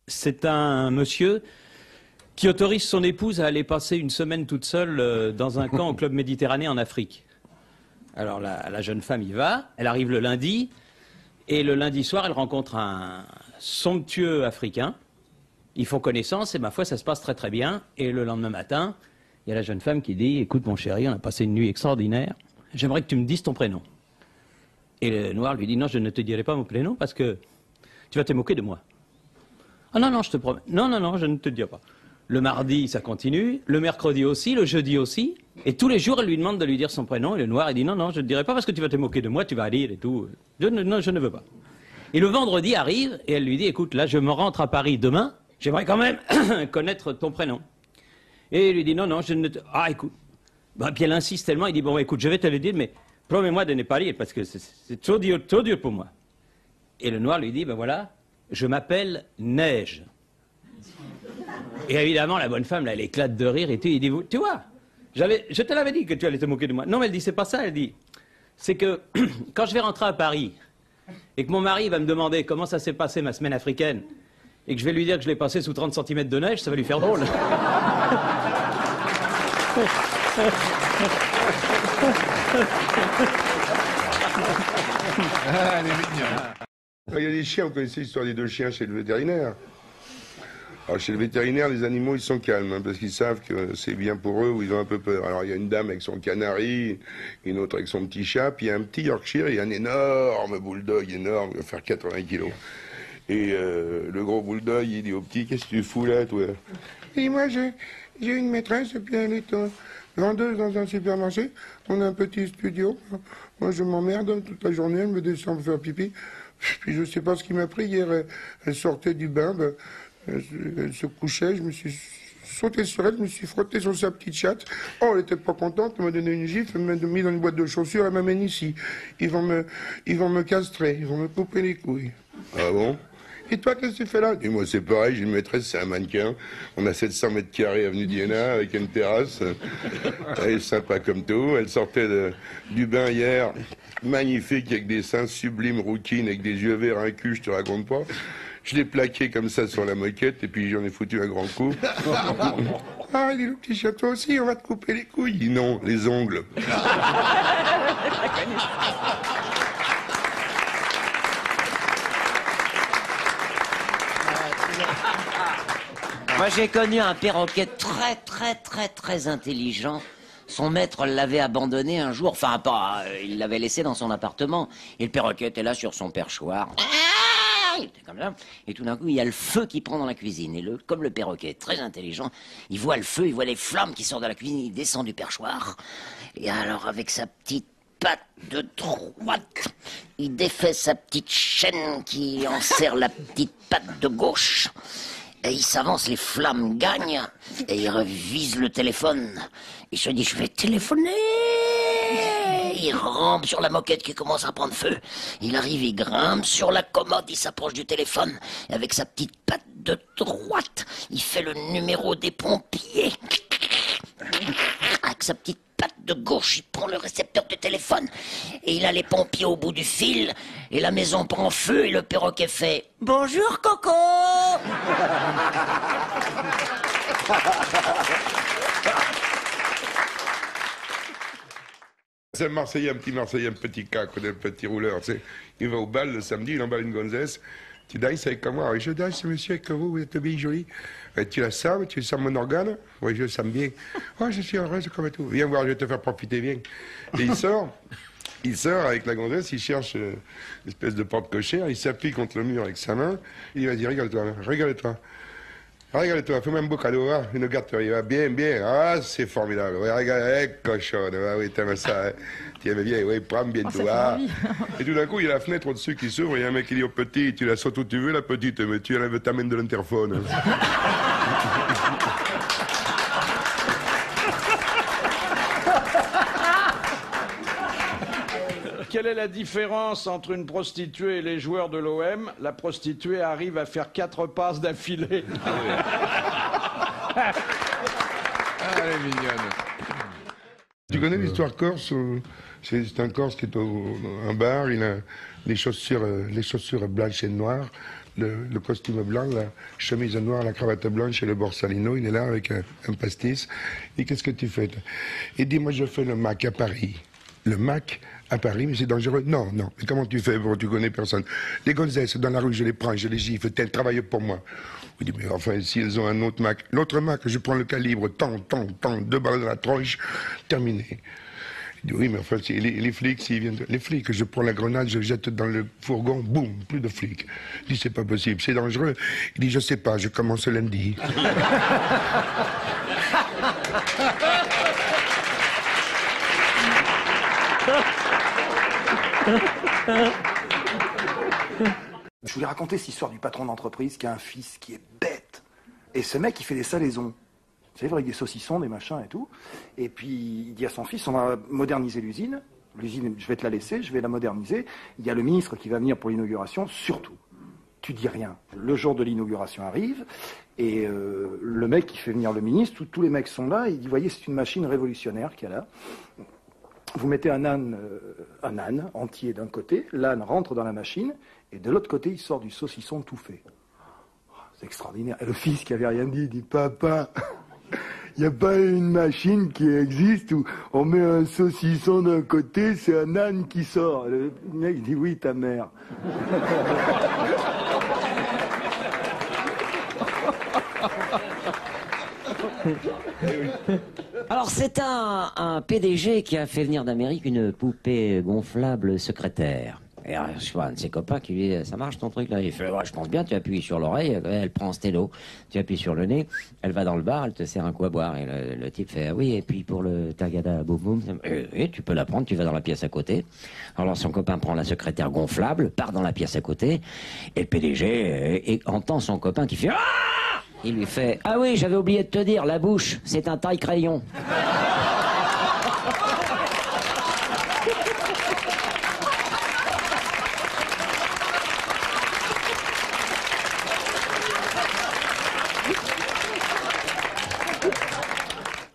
C'est un monsieur qui autorise son épouse à aller passer une semaine toute seule dans un camp au Club Méditerranée en Afrique. Alors la jeune femme y va, elle arrive le lundi, et le lundi soir, elle rencontre un somptueux Africain. Ils font connaissance, et ma foi, ça se passe très très bien. Et le lendemain matin, il y a la jeune femme qui dit, écoute mon chéri, on a passé une nuit extraordinaire, j'aimerais que tu me dises ton prénom. Et le noir lui dit, non, je ne te dirai pas mon prénom parce que tu vas te moquer de moi. Ah non, non, je te promets. Non, non, non, je ne te le dirai pas. Le mardi, ça continue. Le mercredi aussi, le jeudi aussi. Et tous les jours, elle lui demande de lui dire son prénom. Et le noir, il dit non, non, je ne te dirai pas parce que tu vas te moquer de moi, tu vas rire et tout. Non, je ne veux pas. Et le vendredi arrive et elle lui dit, écoute, là, je me rentre à Paris demain. J'aimerais quand même connaître ton prénom. Et il lui dit non, non, je ne te... Ah, écoute. Bah, puis elle insiste tellement, il dit, bon, écoute, je vais te le dire, mais promets-moi de ne pas rire parce que c'est trop dur pour moi. Et le noir lui dit, ben voilà, je m'appelle Neige. Et évidemment, la bonne femme, là, elle éclate de rire et tout. Il dit, tu vois, je te l'avais dit que tu allais te moquer de moi. Non, mais elle dit, c'est pas ça. Elle dit, c'est que quand je vais rentrer à Paris et que mon mari va me demander comment ça s'est passé ma semaine africaine et que je vais lui dire que je l'ai passé sous 30 cm de neige, ça va lui faire drôle. Ah, elle est mignonne. Il y a des chiens, vous connaissez l'histoire des deux chiens chez le vétérinaire. Alors chez le vétérinaire, les animaux, ils sont calmes, hein, parce qu'ils savent que c'est bien pour eux ou ils ont un peu peur. Alors il y a une dame avec son canari, une autre avec son petit chat, puis il y a un petit Yorkshire et un énorme bulldog, énorme, il va faire 80 kilos. Et le gros bulldog, il dit au petit, qu'est-ce que tu fous là, toi? Et moi, j'ai une maîtresse, et puis elle est vendeuse dans un supermarché. On a un petit studio. Moi, je m'emmerde toute la journée, elle me descend pour faire pipi. Puis je sais pas ce qui m'a pris hier, elle sortait du bain, ben, elle se couchait, je me suis sauté sur elle, je me suis frotté sur sa petite chatte. Oh, elle était pas contente, elle m'a donné une gifle, elle m'a mis dans une boîte de chaussures, elle m'amène ici. Ils vont me castrer, ils vont me couper les couilles. Ah bon? Et toi, qu'est-ce que tu fais là? Et moi, c'est pareil, j'ai une maîtresse, c'est un mannequin. On a 700 mètres carrés avenue d'Iéna, avec une terrasse. Elle est sympa comme tout. Elle sortait du bain hier, magnifique, avec des seins sublimes, rouquines, avec des yeux verts, un cul, je te raconte pas. Je l'ai plaqué comme ça sur la moquette, et puis j'en ai foutu un grand coup. Ah, il dit, le petit château aussi, on va te couper les couilles. Il dit, non, les ongles. Moi, j'ai connu un perroquet très intelligent Son maître l'avait abandonné un jour, enfin pas, il l'avait laissé dans son appartement. Et le perroquet était là sur son perchoir. Il était comme ça. Et tout d'un coup, il y a le feu qui prend dans la cuisine. Et comme le perroquet est très intelligent, il voit le feu, il voit les flammes qui sortent de la cuisine, il descend du perchoir. Et alors, avec sa petite patte de droite, il défait sa petite chaîne qui enserre la petite patte de gauche. Et il s'avance, les flammes gagnent, et il revise le téléphone. Il se dit, je vais téléphoner. Il rampe sur la moquette qui commence à prendre feu. Il arrive, il grimpe sur la commode, il s'approche du téléphone. Et avec sa petite patte de droite, il fait le numéro des pompiers. Avec sa petite patte de gauche, il prend le récepteur du téléphone. Et il a les pompiers au bout du fil. Et la maison prend feu et le perroquet fait « Bonjour, Coco !» C'est un Marseillais, un petit cac, un petit rouleur, tu sais. Il va au bal le samedi, il emballe une gonzesse. Tu danses avec moi? Oui, je danse, monsieur, avec vous êtes bien jolie. Tu la sens, tu sens mon organe? Oui, je le sens bien. Oh, je suis heureuse comme tout. Viens voir, je vais te faire profiter, viens. Et il sort avec la gonzesse, il cherche une espèce de porte cochère, il s'appuie contre le mur avec sa main. Il dit, vas-y, regarde-toi, regarde-toi. Regarde-toi, fais-moi un beau cadeau, hein, une gâterie, va bien, bien. Ah, c'est formidable. Ouais, regarde, cochonne. Ah, oui, t'aimes ça, hein. Tu aimes bien, oui, prends bien toi. Et tout d'un coup, il y a la fenêtre au-dessus qui s'ouvre, il y a un mec qui dit au petit, tu la sautes où tu veux, la petite, mais tu enlèves ta main de l'interphone. Quelle est la différence entre une prostituée et les joueurs de l'OM? La prostituée arrive à faire 4 passes d'affilée. Ah, elle est mignonne. Tu connais l'histoire corse? C'est un Corse qui est au un bar, il a les chaussures blanches et noires, le costume blanc, la chemise noire, la cravate blanche et le borsalino. Il est là avec un pastis. Et qu'est-ce que tu fais? Il dit, moi je fais le Mac à Paris. Le Mac à Paris, mais c'est dangereux. Non, non. Mais comment tu fais? Bon, tu connais personne. Les gonzesses, dans la rue, je les prends, je les gifle. Elles travaillent pour moi. Je dis, mais enfin, si elles ont un autre Mac. L'autre Mac, je prends le calibre, tant, 2 balles dans la tronche, terminé. Il dit, oui, mais enfin, les flics, s'ils viennent... Les flics, je prends la grenade, je jette dans le fourgon, boum, plus de flics. Il dit, c'est pas possible, c'est dangereux. Il dit, je sais pas, je commence lundi. Je voulais raconter cette histoire du patron d'entreprise qui a un fils qui est bête. Et ce mec, il fait des salaisons. C'est vrai, avec des saucissons, des machins et tout. Et puis, il dit à son fils, on va moderniser l'usine. L'usine, je vais te la laisser, je vais la moderniser. Il y a le ministre qui va venir pour l'inauguration. Surtout, tu dis rien. Le jour de l'inauguration arrive, et le mec qui fait venir le ministre, tous les mecs sont là, et il dit, voyez, c'est une machine révolutionnaire qu'il y a là. Vous mettez un âne entier d'un côté, l'âne rentre dans la machine, et de l'autre côté, il sort du saucisson tout fait. C'est extraordinaire. Et le fils qui avait rien dit, dit, papa, il n'y a pas une machine qui existe où on met un saucisson d'un côté, c'est un âne qui sort. Le mec dit, oui, ta mère. Alors c'est un PDG qui a fait venir d'Amérique une poupée gonflable secrétaire. Et alors, je vois un de ses copains qui lui dit, ça marche ton truc là? Il fait, ouais, je pense bien, tu appuies sur l'oreille, elle prend un stylo, tu appuies sur le nez, elle va dans le bar, elle te sert un coup à boire. Et le type fait, oui, et puis pour le tagada boum boum, oui, tu peux la prendre, tu vas dans la pièce à côté. Alors son copain prend la secrétaire gonflable, part dans la pièce à côté, et le PDG entend son copain qui fait, ah! Il lui fait, ah oui, j'avais oublié de te dire, la bouche, c'est un taille-crayon.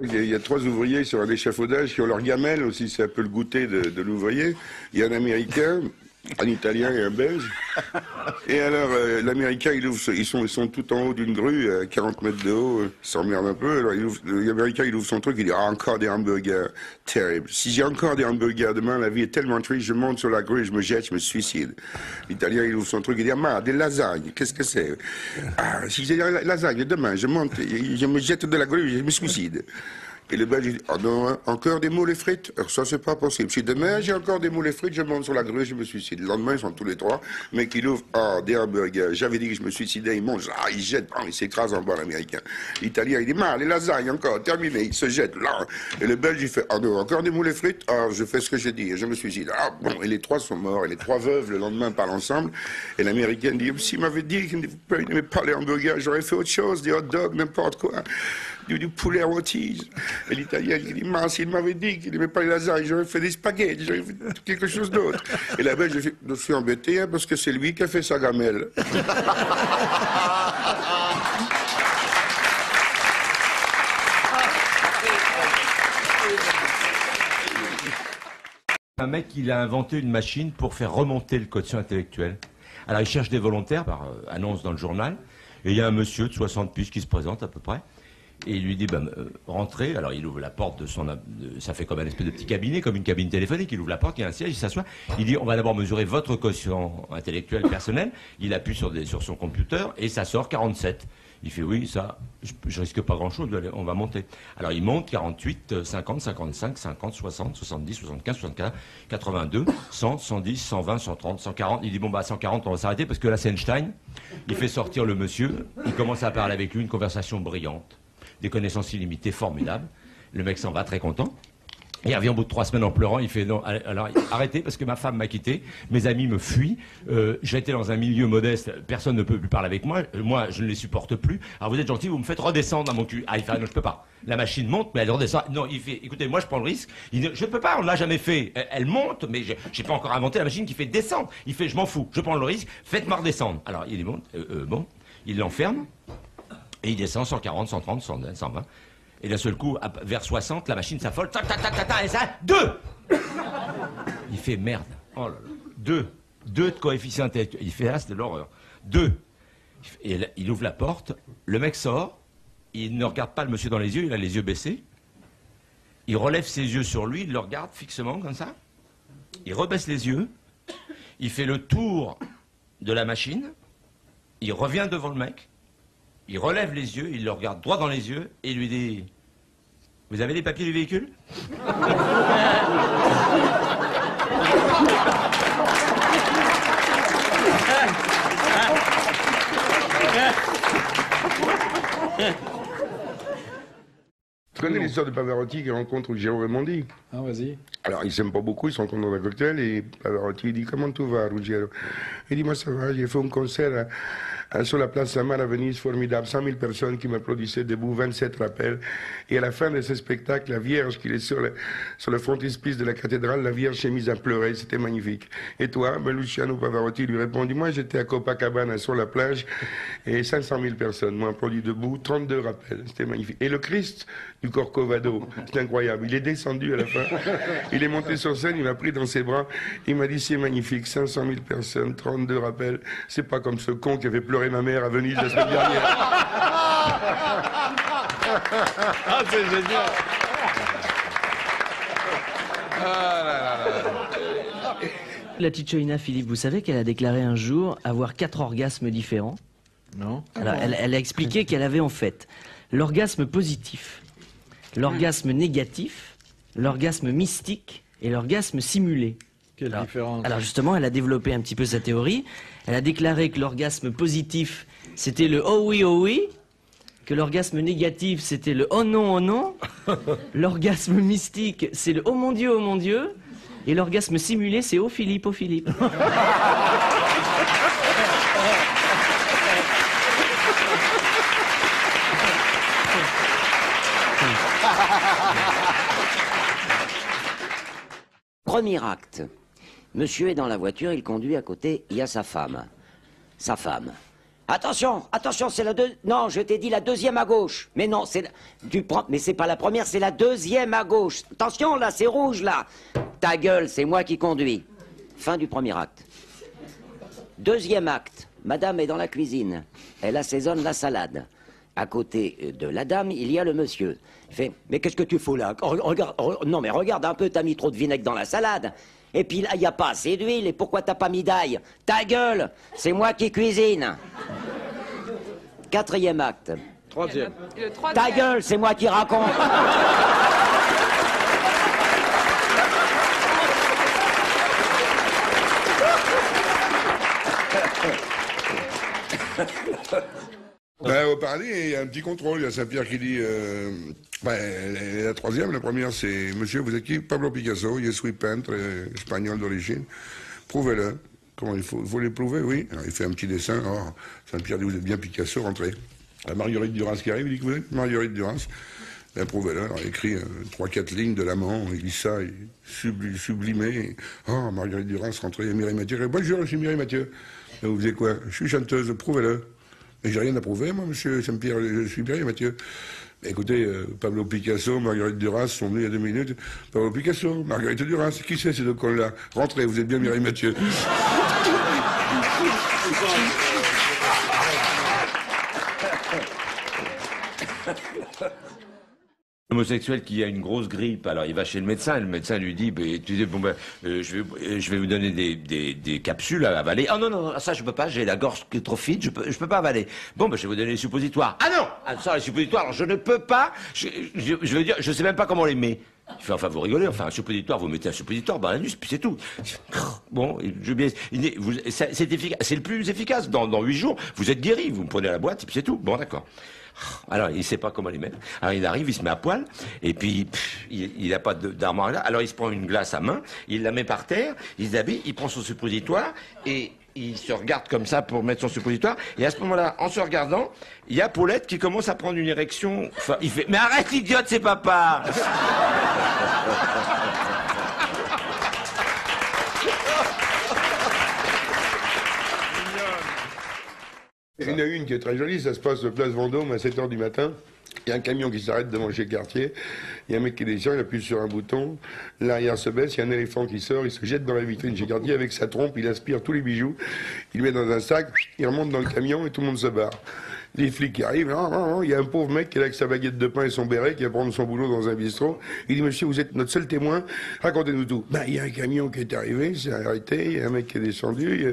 Il y a 3 ouvriers sur un échafaudage qui ont leur gamelle aussi, c'est un peu le goûter de l'ouvrier. Il y a un Américain, un Italien et un Belge. Et alors, l'Américain, ils sont tout en haut d'une grue, à 40 mètres de haut, ils s'emmerdent un peu. Alors, l'Américain, il ouvre son truc, il dit, ah, encore des hamburgers, terrible. Si j'ai encore des hamburgers demain, la vie est tellement triste, je monte sur la grue, je me jette, je me suicide. L'Italien, il ouvre son truc, il dit, ah, des lasagnes, qu'est-ce que c'est? Ah, si j'ai des lasagnes demain, je monte, je me jette de la grue, je me suicide. Et le Belge, il dit, oh non, hein, encore des moules et frites? Alors ça, c'est pas possible. Si demain, j'ai encore des moules et frites, je monte sur la grue, je me suicide. Le lendemain, ils sont tous les trois. Le mec, il ouvre, oh, des hamburgers. J'avais dit que je me suicidais, il mange, ah, il jette, il s'écrase en bas, l'américain. L'italien, il dit, les lasagnes, encore, terminé. Il se jette, là. Et le Belge, il fait, oh non, encore des moules et frites? Ah, je fais ce que j'ai dit, je me suicide. Ah, bon, et les trois sont morts, et les trois veuves, le lendemain, parlent ensemble. Et l'américaine dit, s'il m'avait dit qu'il n'aimait pas les hamburgers, j'aurais fait autre chose, des hot dogs, n'importe quoi. Du poulet rôti. Et l'italien, il dit, s'il m'avait dit qu'il n'aimait pas les lasagnes, j'aurais fait des spaghettis, j'aurais fait quelque chose d'autre. Et la Belge, je suis embêté, hein, parce que c'est lui qui a fait sa gamelle. Un mec, il a inventé une machine pour faire remonter le quotient intellectuel. Alors, il cherche des volontaires par annonce dans le journal, et il y a un monsieur de 60 piges qui se présente à peu près. Et il lui dit, rentrez. Alors il ouvre la porte de son... ça fait comme un espèce de petit cabinet, comme une cabine téléphonique. Il ouvre la porte, il y a un siège, il s'assoit. Il dit, on va d'abord mesurer votre quotient intellectuel personnel. Il appuie sur son computer et ça sort 47. Il fait, oui, ça, je risque pas grand-chose, on va monter. Alors il monte 48, 50, 55, 50, 60, 70, 75, 74, 82, 100, 110, 120, 130, 140. Il dit, 140, on va s'arrêter parce que là, c'est Einstein. Il fait sortir le monsieur. Il commence à parler avec lui, une conversation brillante. Des connaissances illimitées, formidables. Le mec s'en va très content. Et il revient au bout de 3 semaines en pleurant. Il fait non, alors arrêtez parce que ma femme m'a quitté, mes amis me fuient. J'étais dans un milieu modeste, personne ne peut plus parler avec moi. Moi, je ne les supporte plus. Alors vous êtes gentil, vous me faites redescendre dans mon cul. Ah, il fait non, je peux pas. La machine monte, mais elle redescend. Non, il fait écoutez, moi je prends le risque. Il dit, je ne peux pas, on ne l'a jamais fait. Elle monte, mais j'ai pas encore inventé la machine qui fait descendre. Il fait je m'en fous, je prends le risque, faites-moi redescendre. Alors il est bon, il l'enferme. Et il descend 140, 130, 120, 120. Et d'un seul coup, vers 60, la machine s'affole. Tac, tac, tac, tac, tac, et ça, 2 Il fait merde. Oh là là. 2 de coefficient intellectuel. Il fait là, c'est de l'horreur. 2 Et il ouvre la porte. Le mec sort. Il ne regarde pas le monsieur dans les yeux. Il a les yeux baissés. Il relève ses yeux sur lui. Il le regarde fixement, comme ça. Il rebaisse les yeux. Il fait le tour de la machine. Il revient devant le mec. Il relève les yeux, il le regarde droit dans les yeux et il lui dit « Vous avez les papiers du véhicule ?» Tu connais l'histoire de Pavarotti qui rencontre Ruggero Raimondi? Ah, vas-y. Alors, ils s'aiment pas beaucoup, ils se rencontrent dans un cocktail et Pavarotti dit « Comment tu vas, Ruggero ?» Il dit « Moi, ça va, j'ai fait un concert sur la place Saint-Marc à Venise, formidable, 100 000 personnes qui m'applaudissaient debout, 27 rappels. Et à la fin de ce spectacle, la Vierge qui est sur le frontispice de la cathédrale, la Vierge s'est mise à pleurer, c'était magnifique. Et toi, Luciano Pavarotti lui répondit, moi j'étais à Copacabana sur la plage et 500 000 personnes m'ont applaudi debout, 32 rappels, c'était magnifique. Et le Christ du Corcovado, c'est incroyable, il est descendu à la fin, il est monté sur scène, il m'a pris dans ses bras, il m'a dit c'est magnifique, 500 000 personnes, 32 rappels, c'est pas comme ce con qui avait pleuré ma mère à Venise la semaine dernière. Ah, c'est génial. La Cicciolina, Philippe, vous savez qu'elle a déclaré un jour avoir 4 orgasmes différents? Non. Alors, elle a expliqué qu'elle avait en fait l'orgasme positif, l'orgasme négatif, l'orgasme mystique et l'orgasme simulé. Quelle différence? Alors justement, elle a développé un petit peu sa théorie. Elle a déclaré que l'orgasme positif, c'était le « oh oui », que l'orgasme négatif, c'était le « oh non », l'orgasme mystique, c'est le « oh mon Dieu », et l'orgasme simulé, c'est « oh Philippe ». Premier acte. Monsieur est dans la voiture, il conduit à côté, il y a sa femme. Sa femme. Attention, attention, c'est la deuxième... Non, je t'ai dit la deuxième à gauche. Mais non, c'est... Mais c'est pas la première, c'est la deuxième à gauche. Attention, là, c'est rouge, là. Ta gueule, c'est moi qui conduis. Fin du premier acte. Deuxième acte. Madame est dans la cuisine. Elle assaisonne la salade. À côté de la dame, il y a le monsieur. Il fait, mais qu'est-ce que tu fous là? Regarde, non, mais regarde un peu, t'as mis trop de vinaigre dans la salade. Et puis là, il n'y a pas assez d'huile, et pourquoi t'as pas mis d'ail? Ta gueule, c'est moi qui cuisine. Quatrième acte. Troisième. Ta gueule, c'est moi qui raconte. Ben, au paradis, il y a un petit contrôle. Il y a Saint-Pierre qui dit... la troisième, la première, c'est... Monsieur, vous êtes qui? Pablo Picasso, je suis peintre, espagnol d'origine. Prouvez-le. Comment il faut les prouver, oui. Alors, il fait un petit dessin. Oh, Saint-Pierre dit, vous êtes bien Picasso, rentrez. La Marguerite Duras qui arrive, il dit que vous êtes Marguerite Duras. Ben, prouvez-le. Alors, il écrit 3-4 lignes de l'amant, il lit ça, il sublimé. Oh, Marguerite Duras, rentrez, Mireille Mathieu. Bonjour, je suis Mireille Mathieu. Et vous faisiez quoi? Je suis chanteuse, prouvez-le. Mais j'ai rien à prouver, moi, monsieur Saint-Pierre, je suis Mireille Mathieu. Mais écoutez, Pablo Picasso, Marguerite Duras sont venus il y a 2 minutes. Pablo Picasso, Marguerite Duras, qui c'est ces deux cons-là? Rentrez, vous êtes bien Mireille Mathieu. Homosexuel qui a une grosse grippe, alors il va chez le médecin et le médecin lui dit, je vais vous donner des capsules à avaler. Ah non, ça je peux pas, j'ai la gorge qui est trop fine, je peux pas avaler. Bon, je vais vous donner les suppositoires. Ah non, ça les suppositoires, alors je ne peux pas, je veux dire, je sais même pas comment les met. Il fait, enfin, vous rigolez, enfin, un suppositoire, vous mettez un suppositoire dans l'anus, puis c'est tout. Bon, c'est efficace, c'est le plus efficace. Dans 8 jours, vous êtes guéri, vous me prenez la boîte, et puis c'est tout. Bon, d'accord. Alors, il sait pas comment les mettre. Alors, il arrive, il se met à poil, et puis, il n'a pas d'armoire là. Alors, il se prend une glace à main, il la met par terre, il s'habille, il prend son suppositoire, et il se regarde comme ça pour mettre son suppositoire. Et à ce moment-là, en se regardant, il y a Paulette qui commence à prendre une érection. Enfin, il fait, mais arrête l'idiote, c'est papa! Il y en a une qui est très jolie, ça se passe de Place Vendôme à 7h du matin. Il y a un camion qui s'arrête devant chez Cartier. Il y a un mec qui descend, il appuie sur un bouton. L'arrière se baisse, il y a un éléphant qui sort, il se jette dans la vitrine chez Cartier avec sa trompe, il aspire tous les bijoux. Il les met dans un sac, il remonte dans le camion et tout le monde se barre. Les flics qui arrivent, il y a un pauvre mec qui est là avec sa baguette de pain et son béret qui va prendre son boulot dans un bistrot. Il dit, monsieur, vous êtes notre seul témoin, racontez-nous tout. Ben, il y a un camion qui est arrivé, c'est arrêté, il y a un mec qui est descendu, il y a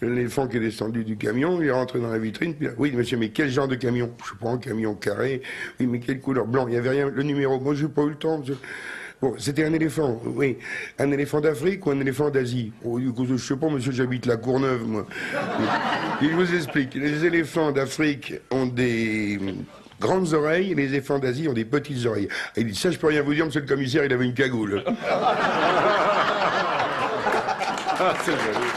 l'éléphant qui est descendu du camion, il est rentré dans la vitrine, puis oui, monsieur, mais quel genre de camion? Je sais pas, un camion carré, oui, mais quelle couleur? Blanc, il y avait rien, le numéro, moi j'ai pas eu le temps, monsieur. Bon, c'était un éléphant, oui. Un éléphant d'Afrique ou un éléphant d'Asie? Oh, du coup, je sais pas, monsieur, j'habite la Courneuve, moi. Et je vous explique. Les éléphants d'Afrique ont des grandes oreilles et les éléphants d'Asie ont des petites oreilles. Et il dit, ça, je peux rien vous dire, monsieur le commissaire, il avait une cagoule. C'est joli.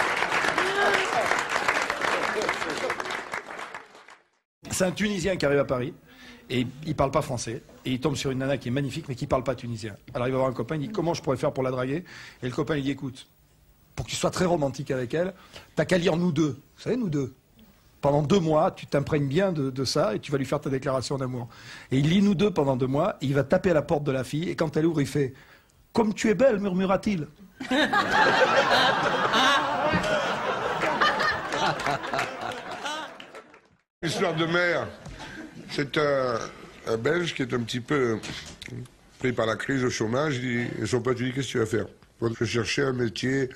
C'est un Tunisien qui arrive à Paris. Et il parle pas français. Et il tombe sur une nana qui est magnifique, mais qui parle pas tunisien. Alors il va voir un copain, il dit comment je pourrais faire pour la draguer? Et le copain il dit écoute, pour que tu sois très romantique avec elle, t'as qu'à lire Nous deux. Vous savez, Nous deux. Pendant 2 mois, tu t'imprègnes bien de ça et tu vas lui faire ta déclaration d'amour. Et il lit Nous deux pendant 2 mois, et il va taper à la porte de la fille, et quand elle ouvre, il fait comme tu es belle, murmura-t-il. Histoire de mer. C'est un Belge qui est un petit peu pris par la crise au chômage. Et son pote lui dit, qu'est-ce que tu vas faire? Je cherchais un métier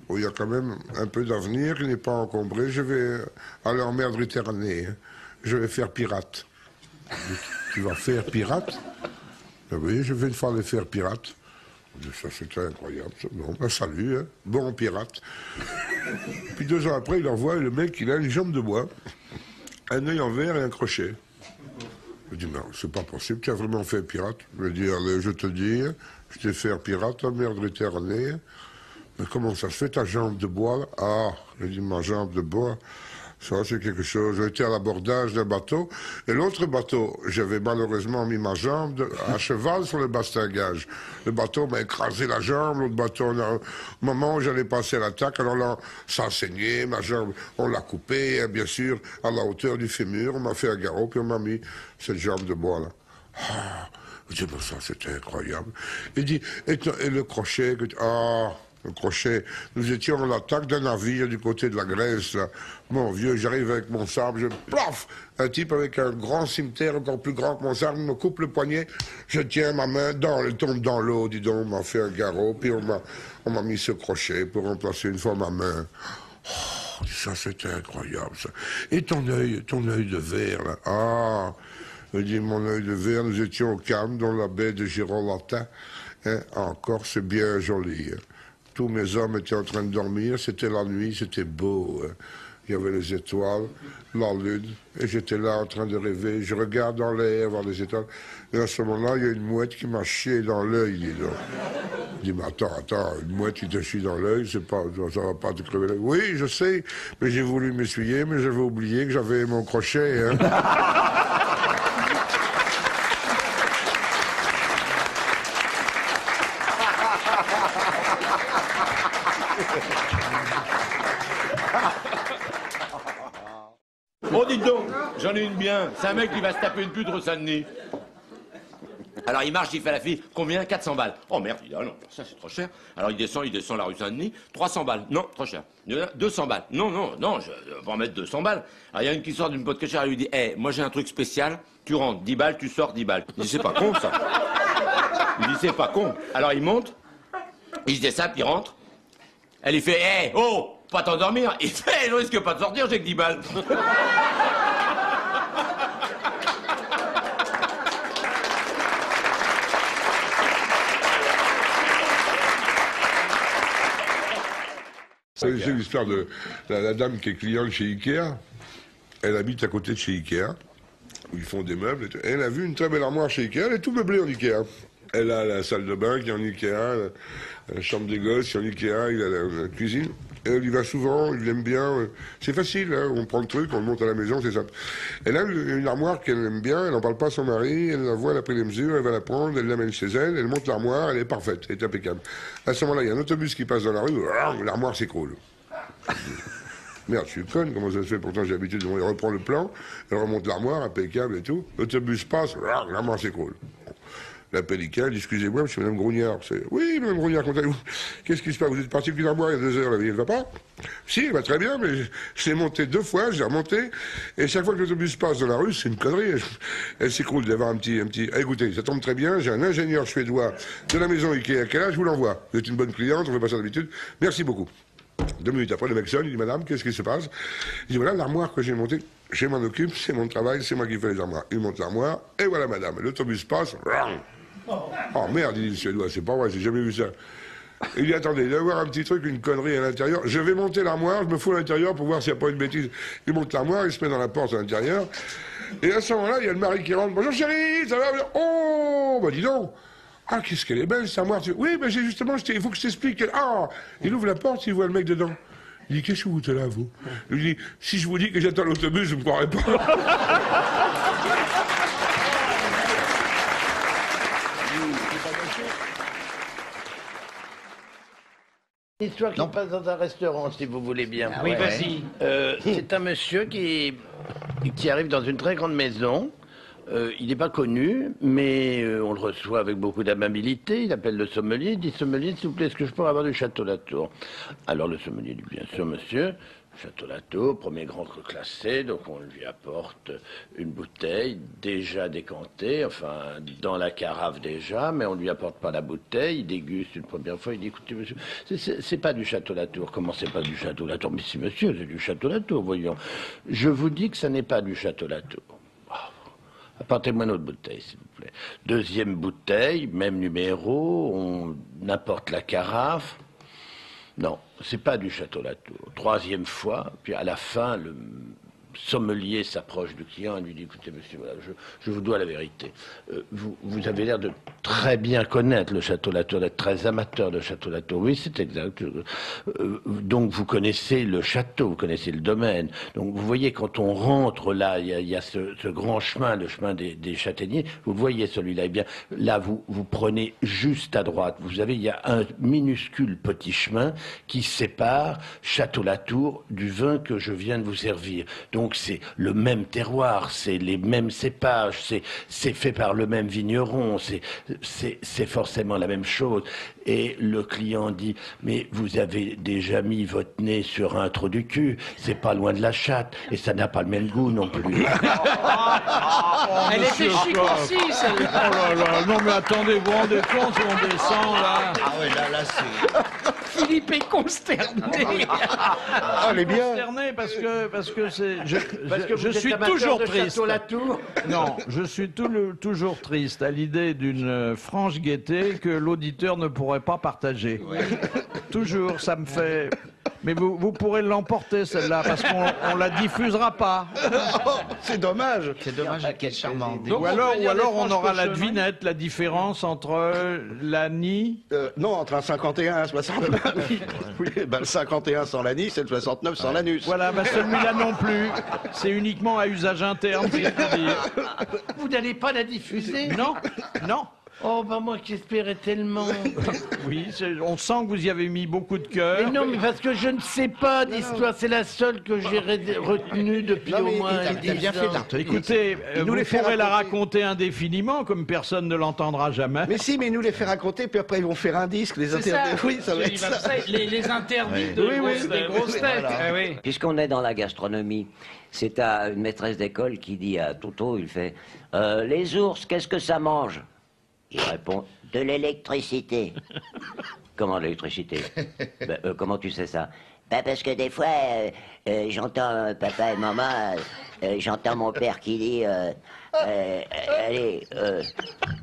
où il y a quand même un peu d'avenir, qui n'est pas encombré. Je vais aller en mer Méditerranée. Je vais faire pirate. Tu vas faire pirate? Ben oui, je vais une fois aller faire pirate. Ça, c'était incroyable. Bon, ben, salut, hein. Bon pirate. Puis 2 ans après, il envoie le mec, il a une jambe de bois, un œil en verre et un crochet. Je dis, non, c'est pas possible, tu as vraiment fait pirate? Je dis, allez, je te dis, je t'ai fait pirate en mer Méditerranée. Mais comment ça se fait, ta jambe de bois? Là? Ah, je dis, ma jambe de bois, ça c'est quelque chose. J'étais à l'abordage d'un bateau, et l'autre bateau, j'avais malheureusement mis ma jambe à cheval sur le bastingage. Le bateau m'a écrasé la jambe, l'autre bateau, au moment où j'allais passer l'attaque, alors là, ça saignait, ma jambe, on l'a coupée, et bien sûr, à la hauteur du fémur, on m'a fait un garrot, puis on m'a mis cette jambe de bois là. Ah, je dis, ça c'était incroyable. Il dit, et le crochet, le crochet. Nous étions à l'attaque d'un navire du côté de la Grèce, là. Mon vieux, j'arrive avec mon sabre, je plaf! Un type avec un grand cimetière encore plus grand que mon sabre me coupe le poignet. Je tiens ma main, elle tombe dans l'eau, dis donc, on m'a fait un garrot, puis on m'a mis ce crochet pour remplacer une fois ma main. Oh, ça c'était incroyable, ça. Et ton œil de verre, là. Ah! Je dis, mon œil de verre, nous étions au calme dans la baie de Girolata. Hein? Encore, c'est bien joli. Hein? Tous mes hommes étaient en train de dormir, c'était la nuit, c'était beau. Hein? il y avait les étoiles, la lune, et j'étais là en train de rêver. Je regarde dans l'air, voir les étoiles, et à ce moment-là, il y a une mouette qui m'a chié dans l'œil, dis donc. Je dis, mais attends, une mouette qui te chie dans l'œil, ça va pas te crever l'œil. Oui, je sais, mais j'ai voulu m'essuyer, mais j'avais oublié que j'avais mon crochet, hein. Oh, dites donc, j'en ai une bien. C'est un mec qui va se taper une pute rue Saint-Denis. Alors il marche, il fait la fille. Combien? 400 balles. Oh merde, il dit, ah non, ça c'est trop cher. Alors il descend la rue Saint-Denis. 300 balles. Non, trop cher. 200 balles. Non, je vais en mettre 200 balles. Alors il y a une qui sort d'une pote cachère et lui dit, hé, moi j'ai un truc spécial. Tu rentres 10 balles, tu sors 10 balles. Il dit, c'est pas con ça. Il dit, c'est pas con. Alors il monte, il se désape, il rentre. Elle lui fait, hé, oh, pas t'endormir. Il fait, je risque pas de sortir, j'ai que 10 balles. C'est l'histoire de la dame qui est cliente chez Ikea. Elle habite à côté de chez Ikea, où ils font des meubles. Et elle a vu une très belle armoire chez Ikea. Elle est tout meublée en Ikea. Elle a la salle de bain qui est en Ikea, la chambre des gosses qui est en Ikea, il a la cuisine. Et elle y va souvent, il aime bien. C'est facile, hein, on prend le truc, on le monte à la maison, c'est simple. Elle a une armoire qu'elle aime bien, elle n'en parle pas à son mari, elle la voit, elle a pris les mesures, elle va la prendre, elle l'amène chez elle, elle monte l'armoire, elle est parfaite, elle est impeccable. À ce moment-là, il y a un autobus qui passe dans la rue, l'armoire s'écroule. Merde, je suis conne, comment ça se fait? Pourtant j'ai l'habitude de reprendre le plan, elle remonte l'armoire, impeccable et tout. L'autobus passe, l'armoire s'écroule. La pellicule, excusez-moi, monsieur Madame Grognard. Oui, Madame Grognard, comment allez-vous? Qu'est-ce qui se passe? Vous êtes parti depuis l'armoire il y a 2 heures, la vie, elle va pas? Si, elle va très bien, mais je l'ai montée 2 fois, j'ai remonté, et chaque fois que l'autobus passe dans la rue, c'est une connerie. Elle s'écroule d'avoir un petit... Ah, écoutez, ça tombe très bien, j'ai un ingénieur suédois de la maison Ikea, quel âge je vous l'envoie? Vous êtes une bonne cliente, on fait pas ça d'habitude. Merci beaucoup. 2 minutes après, le mec sonne, il dit, madame, qu'est-ce qui se passe? Il dit, voilà, l'armoire que j'ai montée, je m'en occupe, c'est mon travail, c'est moi qui fais les armoires. Il monte l'armoire, et voilà, madame, l'autobus passe, oh merde, il dit le Suédois, c'est pas vrai, j'ai jamais vu ça. Il dit, attendez, il doit y avoir un petit truc, une connerie à l'intérieur. Je vais monter l'armoire, je me fous à l'intérieur pour voir s'il n'y a pas une bêtise. Il monte l'armoire, il se met dans la porte à l'intérieur. Et à ce moment-là, il y a le mari qui rentre. Bonjour chérie, ça va? Oh, bah dis donc. Ah, qu'est-ce qu'elle est belle, cette armoire. Oui, mais justement, il faut que je t'explique. Ah, il ouvre la porte, il voit le mec dedans. Il dit, qu'est-ce que vous êtes là, vous? Il lui dit, si je vous dis que j'attends l'autobus, vous ne me croirez pas. Une histoire qui passe dans un restaurant, si vous voulez bien. Ah oui, vas-y. C'est un monsieur qui arrive dans une très grande maison. Il n'est pas connu, mais on le reçoit avec beaucoup d'amabilité. Il appelle le sommelier, il dit, sommelier, s'il vous plaît, est-ce que je peux avoir du Château Latour? Alors le sommelier dit, bien sûr, monsieur. Château Latour, premier grand cru classé, donc on lui apporte une bouteille déjà décantée, enfin dans la carafe déjà, mais on lui apporte pas la bouteille, il déguste une première fois, il dit, écoutez monsieur, c'est pas du Château Latour. Comment c'est pas du Château Latour? Mais si monsieur, c'est du Château Latour, voyons. Je vous dis que ça n'est pas du Château Latour. Apportez-moi une autre bouteille, s'il vous plaît. Deuxième bouteille, même numéro, on apporte la carafe. Non, c'est pas du Château Latour. Troisième fois, puis à la fin, le sommelier s'approche du client et lui dit, écoutez monsieur, voilà, je vous dois la vérité. Vous avez l'air de très bien connaître le Château Latour, d'être très amateur de Château Latour. Oui, c'est exact. Donc vous connaissez le château, vous connaissez le domaine. Donc vous voyez, quand on rentre là, il y a ce grand chemin, le chemin des châtaigniers, vous voyez celui-là. Eh bien, là, vous prenez juste à droite. Il y a un minuscule petit chemin qui sépare Château Latour du vin que je viens de vous servir. Donc c'est le même terroir, c'est les mêmes cépages, c'est fait par le même vigneron, c'est forcément la même chose. Et le client dit, mais vous avez déjà mis votre nez sur un trou du cul, c'est pas loin de la chatte, et ça n'a pas le même goût non plus. Elle était chic aussi, celle-là. Oh là là, non mais attendez, vous vous rendez compte si on descend là? Ah oui, là c'est... Philippe est consterné. Ah, elle est bien. Consterné parce que c'est... Je suis toujours triste. Château Latour. Non, je suis toujours triste à l'idée d'une franche gaieté que l'auditeur ne pourrait pas partager. Toujours, ça me fait... Mais vous pourrez l'emporter, celle-là, parce qu'on la diffusera pas. C'est dommage. C'est dommage, quelle charmante. Ou alors on aura la devinette, la différence entre l'ANI... Non, entre un 51 et un 69. Oui, ben, le 51 sans l'ANI, c'est le 69 sans l'anus. Voilà, ben celui-là non plus. C'est uniquement à usage interne, c'est ce que je veux dire. Vous n'allez pas la diffuser? Non, non. Oh, bah moi qui espérais tellement. Oui, on sent que vous y avez mis beaucoup de cœur. Mais non, mais parce que je ne sais pas d'histoire, c'est la seule que j'ai retenue depuis au moins 10 ans. Écoutez, vous pourrez la raconter indéfiniment, comme personne ne l'entendra jamais. Mais si, mais il nous les fait raconter, puis après ils vont faire un disque, les interdits. Oui, ça va être ça. Les interdits des grosses têtes. Ah oui. Puisqu'on est dans la gastronomie, c'est à une maîtresse d'école qui dit à Toto, il fait les ours, qu'est-ce que ça mange? Il répond de l'électricité. Comment l'électricité? Comment tu sais ça? Parce que des fois, j'entends papa et maman, j'entends mon père qui dit allez,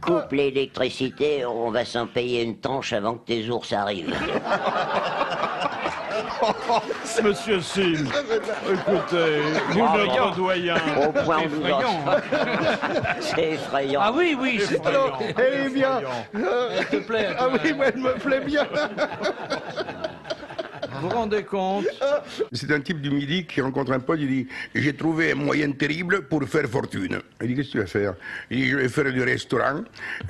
coupe l'électricité, on va s'en payer une tranche avant que tes ours arrivent. Monsieur Sim, écoutez, vous notre doyen. Au point où nous en sommes. C'est effrayant. Ah oui, oui, c'est Alors, elle est bien. Elle te plaît. Ah oui, mais elle me plaît bien. Vous vous rendez compte? C'est un type du Midi qui rencontre un pote, il dit « J'ai trouvé un moyen terrible pour faire fortune. » Il dit « Qu'est-ce que tu vas faire ?» Il dit « Je vais faire du restaurant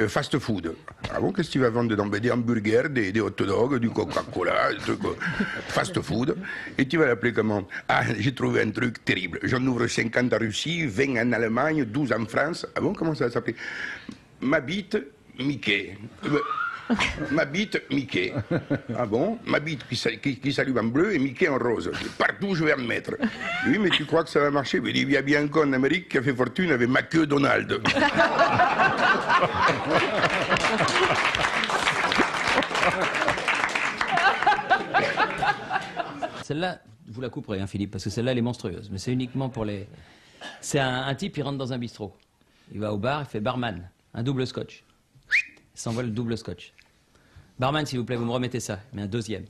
fast-food. » Ah bon, qu'est-ce que tu vas vendre dedans? Des hamburgers, des hot dogs, du Coca-Cola, des trucs fast-food. Et tu vas l'appeler comment? Ah, j'ai trouvé un truc terrible. J'en ouvre 50 en Russie, 20 en Allemagne, 12 en France. Ah bon, comment ça va s'appeler? Ma bite, Mickey. Ma bite, Mickey. Ah bon? Ma bite qui s'allume en bleu et Mickey en rose. Partout je vais en mettre. Oui, mais tu crois que ça va marcher? Mais il y a bien un con en Amérique qui a fait fortune avec McDonald's. Celle-là, vous la couperez, hein, Philippe, parce que celle-là, elle est monstrueuse. Mais c'est uniquement pour les... C'est un type, il rentre dans un bistrot. Il va au bar, il fait barman, un double scotch. Il s'envole le double scotch. Barman, s'il vous plaît, vous me remettez ça. Mais un deuxième.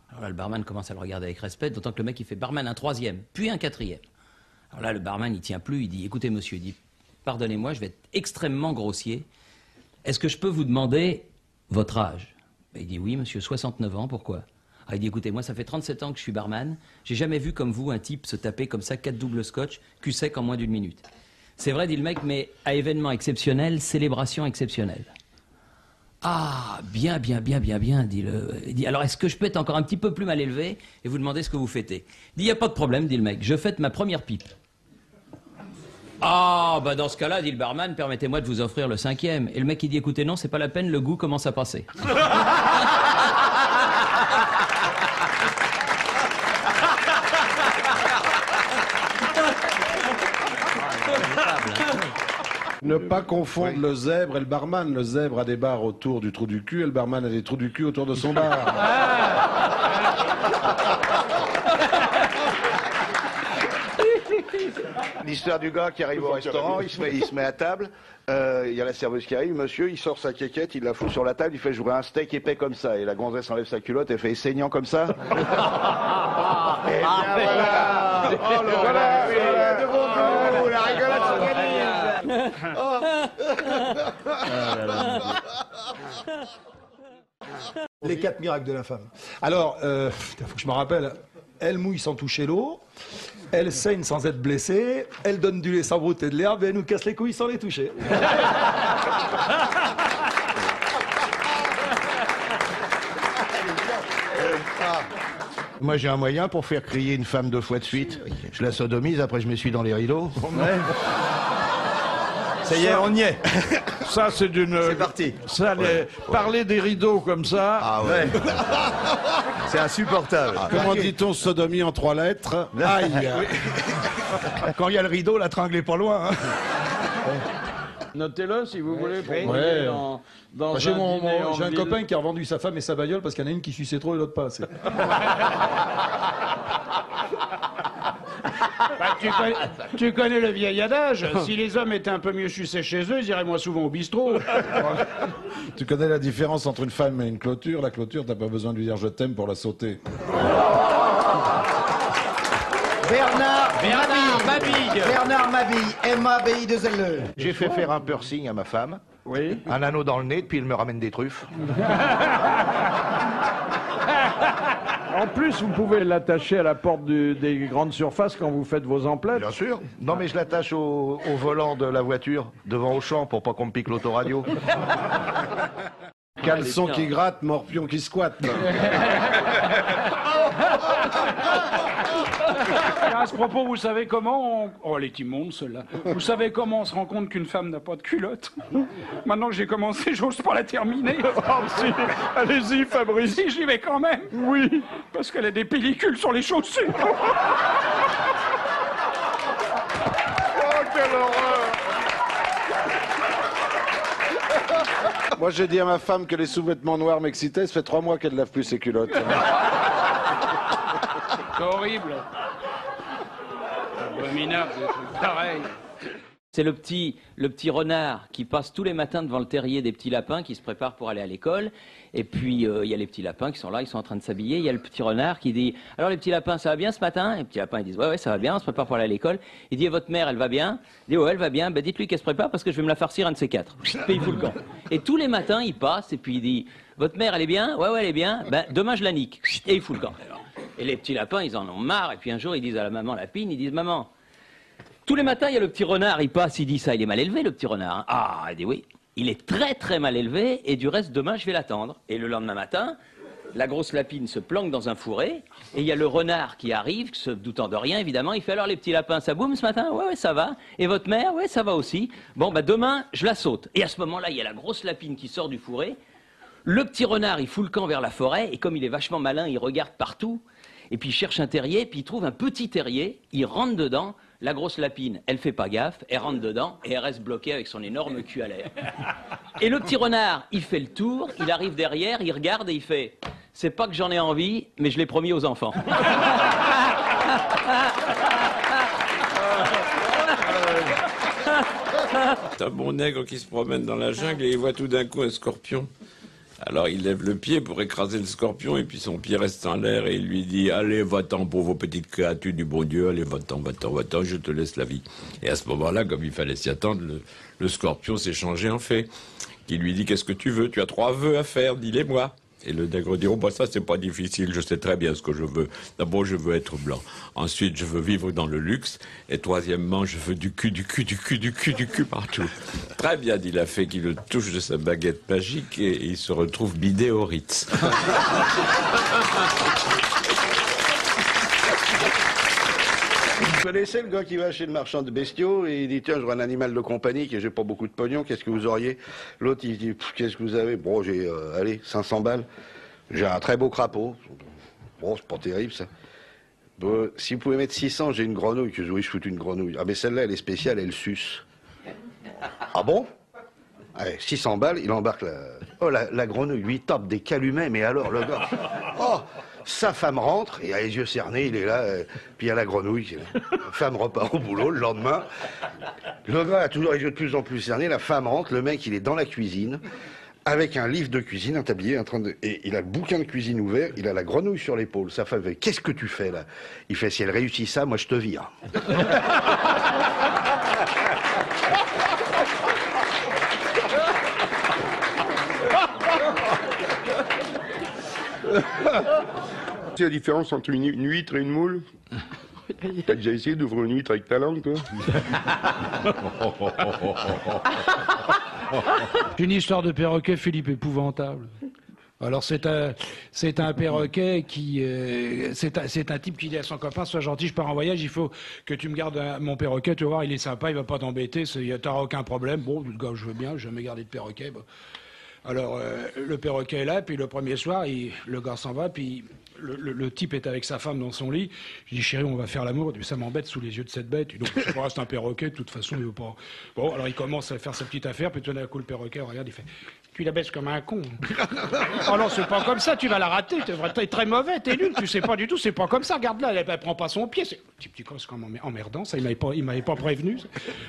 Alors là, le barman commence à le regarder avec respect, d'autant que le mec, il fait barman un troisième, puis un quatrième. Alors là, le barman, il tient plus, il dit, écoutez, monsieur, il dit, pardonnez-moi, je vais être extrêmement grossier. Est-ce que je peux vous demander votre âge? Il dit, oui, monsieur, 69 ans, pourquoi? Il dit, écoutez, moi, ça fait 37 ans que je suis barman. J'ai jamais vu comme vous un type se taper comme ça 4 doubles scotch, cul sec en moins d'1 minute. C'est vrai, dit le mec, mais à événement exceptionnel, célébration exceptionnelle. Ah, bien, dit il dit, alors est-ce que je peux être encore un petit peu plus mal élevé et vous demander ce que vous fêtez? Il dit, il n'y a pas de problème, dit le mec, je fête ma première pipe. Ah, bah dans ce cas-là, dit le barman, permettez-moi de vous offrir le 5e. Et le mec, il dit, écoutez, non, c'est pas la peine, le goût commence à passer. Ne pas confondre le zèbre et le barman. Le zèbre a des barres autour du trou du cul et le barman a des trous du cul autour de son bar. L'histoire du gars qui arrive au restaurant, il se met à table, il y a la serveuse qui arrive, monsieur, il sort sa quéquette, il la fout sur la table, il fait jouer un steak épais comme ça, et la gonzesse enlève sa culotte, elle fait saignant comme ça. Et bien voilà. Oh là voilà, de bon goût, la rigolade s'organise. Les 4 miracles de la femme. Alors, faut que je me rappelle. Elle mouille sans toucher l'eau, elle saigne sans être blessée, elle donne du lait sans brouter de l'herbe et elle nous casse les couilles sans les toucher. Moi j'ai un moyen pour faire crier une femme 2 fois de suite. Je la sodomise, après je m'essuie dans les rideaux. Ouais. Ça y est, on y est. Ça, c'est d'une... C'est parti. Ça, parler des rideaux comme ça... Ah ouais. C'est insupportable. Comment dit-on sodomie en 3 lettres? Aïe. Quand il y a le rideau, la tringle est pas loin. Hein. Notez-le si vous voulez. Pour Ouais. dans J'ai un un copain qui a revendu sa femme et sa bagnole parce qu'il y en a une qui suçait trop et l'autre pas assez. Bah, tu connais le vieil adage, si les hommes étaient un peu mieux sucés chez eux, ils iraient moins souvent au bistrot. Tu connais la différence entre une femme et une clôture? La clôture, t'as pas besoin de lui dire je t'aime pour la sauter. Bernard Mabille, M-A-B-I-2-L-E. J'ai fait faire un piercing à ma femme. Oui. Un anneau dans le nez, puis il me ramène des truffes. En plus, vous pouvez l'attacher à la porte des grandes surfaces quand vous faites vos emplettes. Bien sûr. Non, mais je l'attache au volant de la voiture, devant Auchan, pour pas qu'on me pique l'autoradio. Caleçon qui gratte, morpion qui squatte. À ce propos, vous savez comment Oh, elle est immonde, celle-là. Vous savez comment on se rend compte qu'une femme n'a pas de culotte? Maintenant que j'ai commencé, j'ose pas la terminer. Oh, si. Allez-y, Fabrice. Si, j'y vais quand même. Oui. Parce qu'elle a des pellicules sur les chaussures. Oh, quelle horreur! Moi, j'ai dit à ma femme que les sous-vêtements noirs m'excitaient. Ça fait 3 mois qu'elle lave plus ses culottes. C'est horrible. Abominable, des trucs pareils. C'est le petit renard qui passe tous les matins devant le terrier des petits lapins qui se préparent pour aller à l'école. Et puis, il y a les petits lapins qui sont là, ils sont en train de s'habiller. Il y a le petit renard qui dit « Alors les petits lapins, ça va bien ce matin ?» Les petits lapins, ils disent « Ouais, ça va bien, on se prépare pour aller à l'école. » Il dit « Et votre mère, elle va bien ?» Il dit « Ouais, elle va bien. Ben, dites-lui qu'elle se prépare parce que je vais me la farcir un de ces 4. » Puis il fout le camp. Et tous les matins, il passe et puis il dit « Votre mère, elle est bien ? Ouais, elle est bien. Ben, demain, je la nique. » Et il fout le camp. Et les petits lapins, ils en ont marre. Et puis un jour, ils disent à la maman lapine, ils disent « Maman, tous les matins, il y a le petit renard, il passe, il dit ça, il est mal élevé, le petit renard. Hein. » Ah, elle dit oui, il est très très mal élevé, et du reste, demain, je vais l'attendre. Et le lendemain matin, la grosse lapine se planque dans un fourré, et il y a le renard qui arrive, se doutant de rien, évidemment, il fait alors les petits lapins, ça boum ce matin? Ouais, ça va. Et votre mère? Ouais, ça va aussi. Bon, bah demain, je la saute. Et à ce moment-là, il y a la grosse lapine qui sort du fourré, le petit renard, il fout le camp vers la forêt, et comme il est vachement malin, il regarde partout, et puis il cherche un terrier, puis il trouve un petit terrier, il rentre dedans. La grosse lapine, elle fait pas gaffe, elle rentre dedans et elle reste bloquée avec son énorme cul à l'air. Et le petit renard, il fait le tour, il arrive derrière, il regarde et il fait « C'est pas que j'en ai envie, mais je l'ai promis aux enfants. » C'est un bon nègre qui se promène dans la jungle et il voit tout d'un coup un scorpion. Alors il lève le pied pour écraser le scorpion et puis son pied reste en l'air et il lui dit « Allez, va-t'en pour vos petites créatures du bon Dieu, allez, va-t'en, je te laisse la vie. » Et à ce moment-là, comme il fallait s'y attendre, le scorpion s'est changé en fée, qui lui dit « Qu'est-ce que tu veux? Tu as 3 vœux à faire, dis-les-moi. » Et le nègre dit « Oh, bah ça, c'est pas difficile, je sais très bien ce que je veux. D'abord, je veux être blanc. Ensuite, je veux vivre dans le luxe. Et troisièmement, je veux du cul partout. » Très bien, dit la fée qui le touche de sa baguette magique et il se retrouve bidé au Ritz. Vous connaissez le gars qui va chez le marchand de bestiaux et il dit tiens, je vois un animal de compagnie que j'ai pas beaucoup de pognon, qu'est-ce que vous auriez? L'autre il dit qu'est-ce que vous avez? Bon, j'ai allez 500 balles. J'ai un très beau crapaud. Bon, c'est pas terrible ça. Bon, si vous pouvez mettre 600, j'ai une grenouille. Que oui, je foute une grenouille. Ah mais celle-là elle est spéciale, elle suce. Ah bon? Allez, 600 balles, il embarque la grenouille, lui tape des calumets, mais alors le gars. Oh! Sa femme rentre, il a les yeux cernés, il est là, puis il y a la grenouille. La femme repart au boulot le lendemain. Le gars a toujours les yeux de plus en plus cernés, la femme rentre, le mec il est dans la cuisine, avec un livre de cuisine, un tablier, et il a le bouquin de cuisine ouvert, il a la grenouille sur l'épaule. Sa femme fait « Qu'est-ce que tu fais là ?» Il fait « Si elle réussit ça, moi je te vire. » C'est la différence entre une huître et une moule? T'as déjà essayé d'ouvrir une huître avec ta langue, toi? Une histoire de perroquet, Philippe, épouvantable. Alors c'est un perroquet qui c'est un type qui dit à son copain sois gentil, je pars en voyage, il faut que tu me gardes mon perroquet, tu vas voir, il est sympa, il va pas t'embêter, t'auras aucun problème. Bon, le gars, je veux bien, j'ai jamais gardé de perroquet. Bon. Alors le perroquet est là, puis le premier soir, le gars s'en va, puis le type est avec sa femme dans son lit. Je dis chérie, on va faire l'amour. Ça m'embête sous les yeux de cette bête. Donc je sais pas, c'est un perroquet, de toute façon il veut pas. Bon, alors il commence à faire sa petite affaire, puis tout d'un coup le perroquet regarde, il fait tu la baisses comme un con. Oh non, c'est pas comme ça, tu vas la rater, t'es très mauvais, t'es nul, tu sais pas du tout, c'est pas comme ça, regarde là, elle prend pas son pied. petit gosse, c'est quand même emmerdant, ça, il m'avait pas prévenu.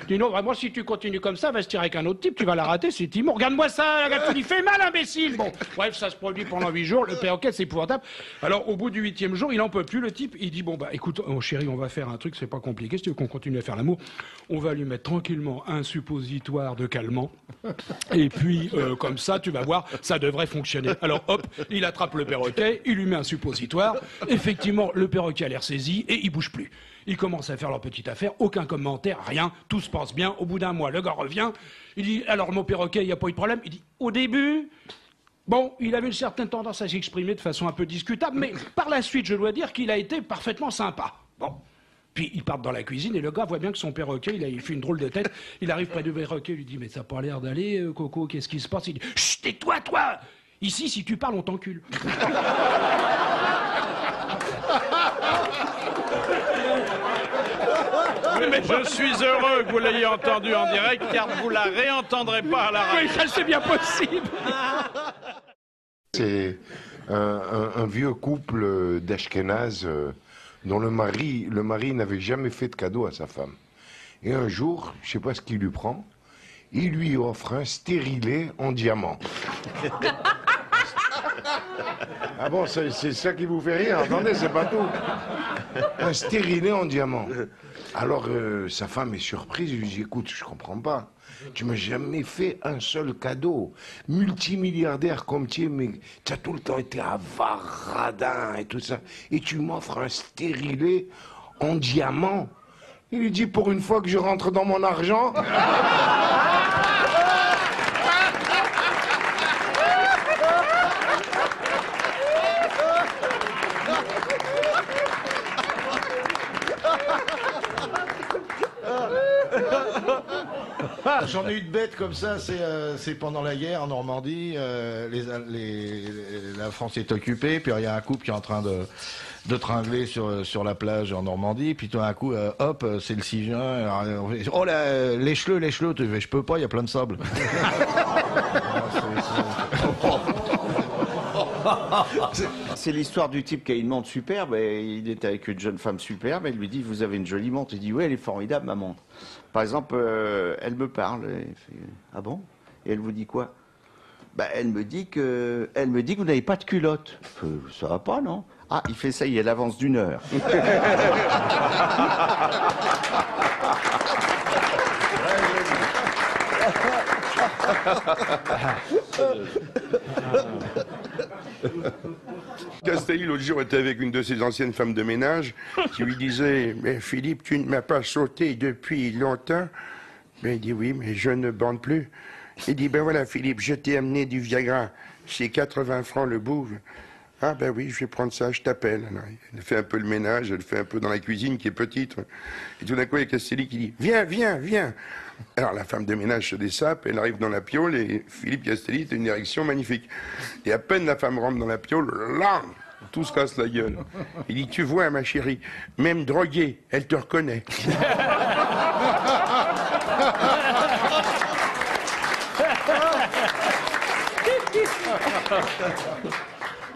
Il dit non, bah, moi, si tu continues comme ça, va se tirer avec un autre type, tu vas la rater, c'est Timon. Regarde-moi ça, regarde, tu lui fais mal, imbécile. Bon, bref, ça se produit pendant 8 jours, le perroquet, c'est épouvantable. Alors, au bout du 8e jour, il en peut plus, le type, il dit, bon, bah, écoute, oh, chérie, on va faire un truc, c'est pas compliqué, si tu veux qu'on continue à faire l'amour, on va lui mettre tranquillement un suppositoire de calmant, et puis, comme ça, tu vas voir, ça devrait fonctionner. Alors, hop, il attrape le perroquet, il lui met un suppositoire, effectivement, le perroquet a l'air saisi, et il bouge plus. Ils commencent à faire leur petite affaire, aucun commentaire, rien, tout se passe bien. Au bout d'un mois, le gars revient, il dit, alors mon perroquet, il n'y a pas eu de problème. Il dit, au début, bon, il avait une certaine tendance à s'exprimer de façon un peu discutable, mais par la suite, je dois dire qu'il a été parfaitement sympa. Bon. Puis ils partent dans la cuisine et le gars voit bien que son perroquet, il fait une drôle de tête. Il arrive près du perroquet, il lui dit, mais ça n'a pas l'air d'aller, Coco, qu'est-ce qui se passe? Il dit, chut, tais-toi, toi! Ici, si tu parles, on t'encule. Je suis heureux que vous l'ayez entendu en direct, car vous la réentendrez pas à la radio. Oui, ça c'est bien possible. C'est un vieux couple d'Ashkénazes dont le mari n'avait jamais fait de cadeau à sa femme. Et un jour, je ne sais pas ce qu'il lui prend, il lui offre un stérilet en diamant. Ah bon, c'est ça qui vous fait rire? Attendez, c'est pas tout. Un stérilet en diamant. Alors, sa femme est surprise, il lui dit, écoute, je comprends pas. Tu m'as jamais fait un seul cadeau. Multimilliardaire comme tu es, mais tu as tout le temps été avare, radin et tout ça. Et tu m'offres un stérilet en diamant. Il lui dit, pour une fois que je rentre dans mon argent... J'en ai eu de bêtes comme ça, c'est pendant la guerre en Normandie, la France est occupée, puis il y a un couple qui est en train de tringler sur la plage en Normandie, puis tout d'un coup, hop, c'est le 6 juin, oh là, lèche-le, je peux pas, il y a plein de sable. C'est l'histoire du type qui a une montre superbe, et il est avec une jeune femme superbe, elle lui dit, vous avez une jolie montre, il dit, oui, elle est formidable, ma montre. Par exemple, elle me parle, elle fait, ah bon? Et elle vous dit quoi? Bah, elle me dit que vous n'avez pas de culotte. Ça va pas, non? Ah, il fait ça, il est à l'avance d'1 heure. Castelli, l'autre jour, était avec une de ses anciennes femmes de ménage qui lui disait « Mais Philippe, tu ne m'as pas sauté depuis longtemps ?» Ben, il dit « Oui, mais je ne bande plus. » Il dit « Ben voilà, Philippe, je t'ai amené du Viagra. C'est 80 francs le bout. » « Ah ben oui, je vais prendre ça, je t'appelle. » Alors, elle fait un peu le ménage, elle fait un peu dans la cuisine qui est petite. Et tout d'un coup, il y a Castelli qui dit « Viens, viens, viens !» Alors la femme de ménage se dessape, elle arrive dans la piole et Philippe Castelli a une érection magnifique. Et à peine la femme rentre dans la piole, là, tout se casse la gueule. Il dit « Tu vois, ma chérie, même droguée, elle te reconnaît. »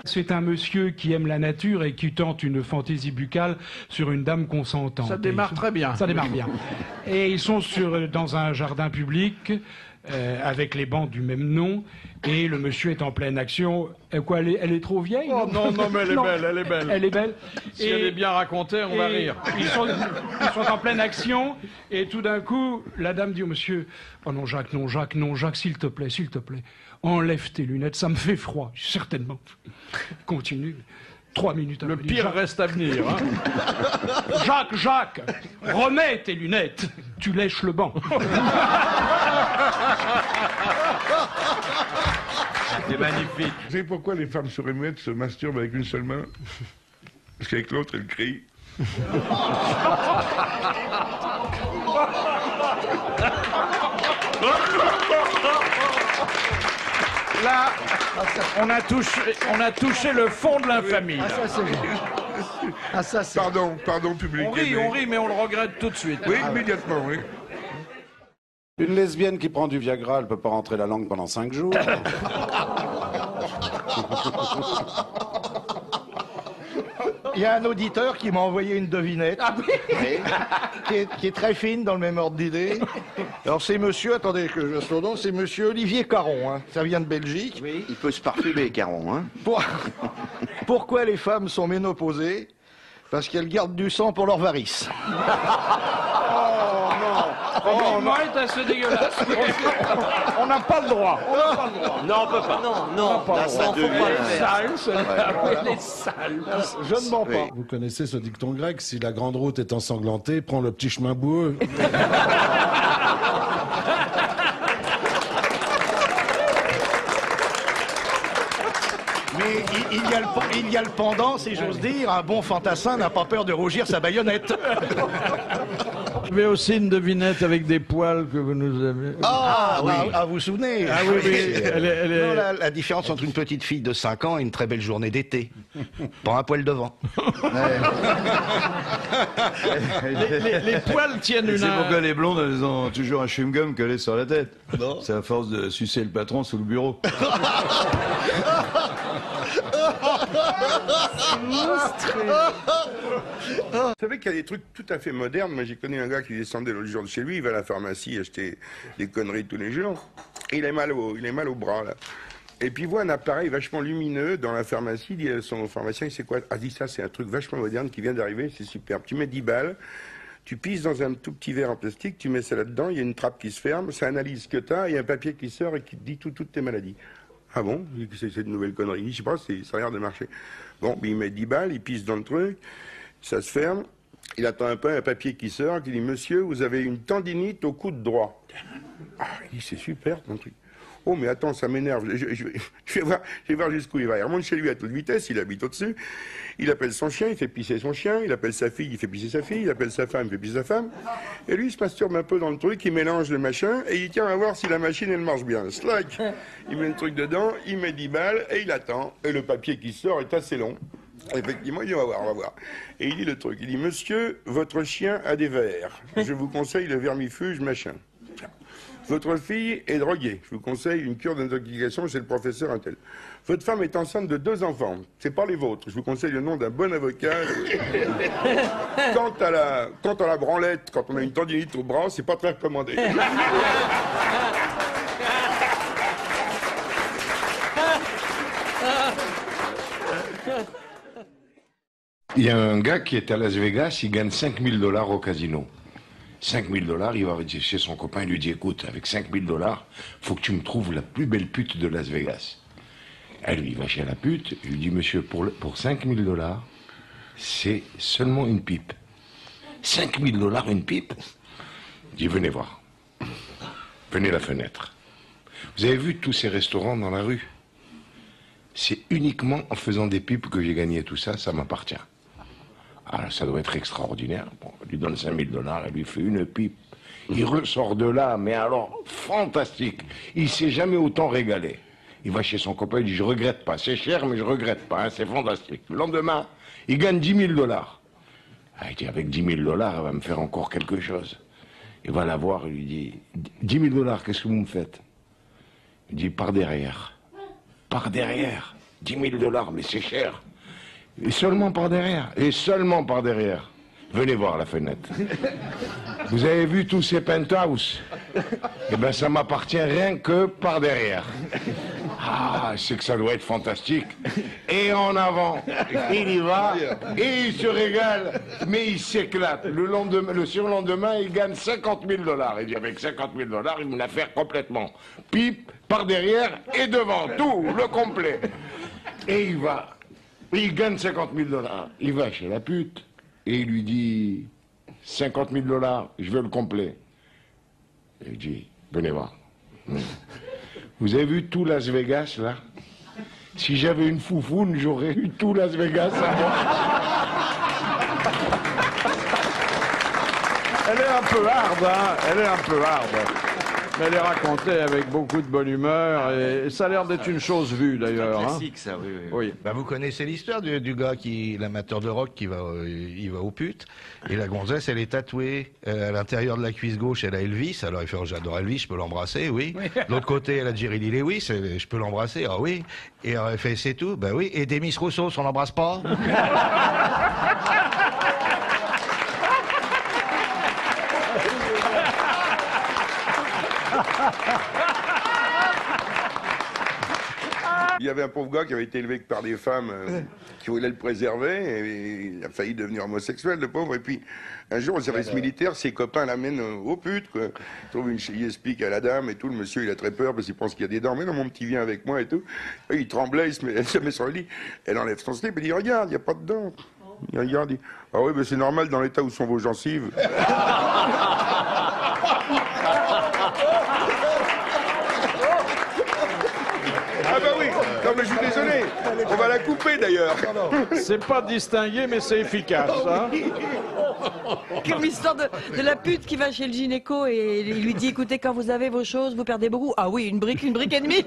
C'est un monsieur qui aime la nature et qui tente une fantaisie buccale sur une dame consentante. Ça démarre très bien. Ça démarre bien. Et ils sont dans un jardin public avec les bancs du même nom et le monsieur est en pleine action. Quoi, elle est trop vieille? Oh non, non, mais elle est belle, elle est belle. Elle est belle. Si elle est bien racontée, on va rire. Ils sont en pleine action et tout d'un coup, la dame dit au monsieur, oh non Jacques, non Jacques, non Jacques, s'il te plaît, enlève tes lunettes, ça me fait froid, certainement. Continue. 3 minutes après. Le pire reste à venir. Hein. Jacques, remets tes lunettes. Tu lèches le banc. C'est magnifique. Vous savez pourquoi les femmes sourdes-muettes se masturbent avec une seule main? Parce qu'avec l'autre, elles crient. Là, on a touché le fond de l'infamie. Pardon, public. On rit, mais on le regrette tout de suite. Oui, immédiatement, oui. Une lesbienne qui prend du Viagra, elle peut pas rentrer la langue pendant 5 jours. Il y a un auditeur qui m'a envoyé une devinette. Qui est très fine dans le même ordre d'idée. Alors c'est monsieur, attendez que je son nom, c'est monsieur Olivier Caron, hein. Ça vient de Belgique. Oui, il peut se parfumer, Caron, hein. Pourquoi les femmes sont ménopausées? Parce qu'elles gardent du sang pour leurs varices. Comment est assez dégueulasse? On n'a pas le droit. Non, on peut pas. Non, Là, ça devient... Sale, celle-là. Elle est sale. Je ne mens pas. Vous connaissez ce dicton grec, si la grande route est ensanglantée, prends le petit chemin boueux. Mais il y a le pendant, si j'ose dire. Un bon fantassin n'a pas peur de rougir sa baïonnette. Je vais aussi une devinette avec des poils que vous nous avez. Vous vous souvenez? Ah oui, oui. Non, la différence entre une petite fille de 5 ans et une très belle journée d'été. Pas un poil devant. Les poils tiennent une... C'est pourquoi les blondes, elles ont toujours un chewing-gum collé sur la tête. C'est à force de sucer le patron sous le bureau. Vous savez qu'il y a des trucs tout à fait modernes. Moi, j'ai connu un gars qui descendait l'autre jour de chez lui. Il va à la pharmacie acheter des conneries tous les jours. Et il a mal au bras, là. Et puis il voit un appareil vachement lumineux dans la pharmacie. Il dit à son pharmacien, c'est quoi? Ah, dit ça, c'est un truc vachement moderne qui vient d'arriver, c'est superbe. Tu mets 10 balles, tu pisses dans un tout petit verre en plastique, tu mets ça là-dedans, il y a une trappe qui se ferme, ça analyse ce que tu as, il y a un papier qui sort et qui te dit toutes tes maladies. Ah bon? C'est une nouvelle connerie. Je sais pas, ça a l'air de marcher. Bon, il met 10 balles, il pisse dans le truc, ça se ferme, il attend un peu un papier qui sort, qui dit, monsieur, vous avez une tendinite au coude droit. Ah, il dit, c'est super ton truc. Oh, mais attends, ça m'énerve. Je vais voir jusqu'où il va. Il remonte chez lui à toute vitesse, il habite au-dessus. Il appelle son chien, il fait pisser son chien. Il appelle sa fille, il fait pisser sa fille. Il appelle sa femme, il fait pisser sa femme. Et lui, il se masturbe un peu dans le truc, il mélange le machin, et il tient à voir si la machine, elle marche bien. Slack. Il met le truc dedans, il met 10 balles, et il attend. Et le papier qui sort est assez long. Effectivement, il dit, on va voir. Et il dit le truc. Il dit, monsieur, votre chien a des vers. Je vous conseille le vermifuge, machin. Votre fille est droguée. Je vous conseille une cure d'intoxication chez le professeur Intel. Votre femme est enceinte de 2 enfants. C'est pas les vôtres. Je vous conseille le nom d'un bon avocat. Quant à la branlette, quand on a une tendinite au bras, c'est pas très recommandé. Il y a un gars qui est à Las Vegas, il gagne $5000 au casino. $5000, il va chez son copain, il lui dit, écoute, avec $5000, faut que tu me trouves la plus belle pute de Las Vegas. Elle, il va chez la pute, il lui dit, monsieur, pour $5000, c'est seulement une pipe. $5000, une pipe? Il dit, venez voir. Venez à la fenêtre. Vous avez vu tous ces restaurants dans la rue? C'est uniquement en faisant des pipes que j'ai gagné tout ça, ça m'appartient. Ah, ça doit être extraordinaire. Bon, on lui donne $5000, elle lui fait une pipe. Il ressort de là, mais alors, fantastique. Il s'est jamais autant régalé. Il va chez son copain, il dit, je regrette pas. C'est cher, mais je regrette pas, hein, c'est fantastique. Le lendemain, il gagne $10 000. Ah, il dit, avec $10 000, elle va me faire encore quelque chose. Il va la voir, il lui dit, $10 000, qu'est-ce que vous me faites? Il dit, par derrière. Par derrière. $10 000, mais c'est cher. Et seulement par derrière. Et seulement par derrière. Venez voir la fenêtre. Vous avez vu tous ces penthouses? Eh bien, ça m'appartient rien que par derrière. Ah, c'est que ça doit être fantastique. Et en avant, il y va, et il se régale, mais il s'éclate. Le surlendemain, il gagne $50 000. Il dit, avec $50 000, il me la fait complètement. Pipe, par derrière et devant, tout, le complet. Et il va. Il gagne $50 000. Il va chez la pute et il lui dit $50 000, je veux le complet. Et il dit, venez voir. Vous avez vu tout Las Vegas là? Si j'avais une foufoune, j'aurais eu tout Las Vegas à moi. Elle est un peu hard, hein? Elle est un peu hard. Mais elle est racontée avec beaucoup de bonne humeur et ça a l'air d'être une chose vue d'ailleurs. C'est un Hein. classique, ça, oui. Oui. Bah, vous connaissez l'histoire du gars l'amateur de rock qui va, il va aux putes, et la gonzesse, elle est tatouée à l'intérieur de la cuisse gauche, elle a Elvis, alors il fait, oh, j'adore Elvis, je peux l'embrasser, oui. De l'autre côté, elle a Jerry Lee Lewis, je peux l'embrasser, ah oui. Et elle fait, c'est tout, bah oui. Et Demis Roussos, on l'embrasse pas? Il y avait un pauvre gars qui avait été élevé par des femmes qui voulaient le préserver, et il a failli devenir homosexuel, le pauvre. Et puis, un jour, au service militaire, ses copains l'amènent aux putes, quoi. Il explique à la dame et tout, le monsieur, il a très peur parce qu'il pense qu'il y a des dents. Mais non, mon petit, viens avec moi et tout. Et il tremblait, elle se met sur le lit, elle enlève son slip et dit, regarde, il n'y a pas de dents. Il regarde, il dit, ah oui, mais c'est normal dans l'état où sont vos gencives. Ah bah oui, non mais je suis désolé, on va la couper d'ailleurs. C'est pas distingué, mais c'est efficace. Hein. Comme l'histoire de la pute qui va chez le gynéco et il lui dit, écoutez, quand vous avez vos choses, vous perdez beaucoup. Ah oui, une brique et demie.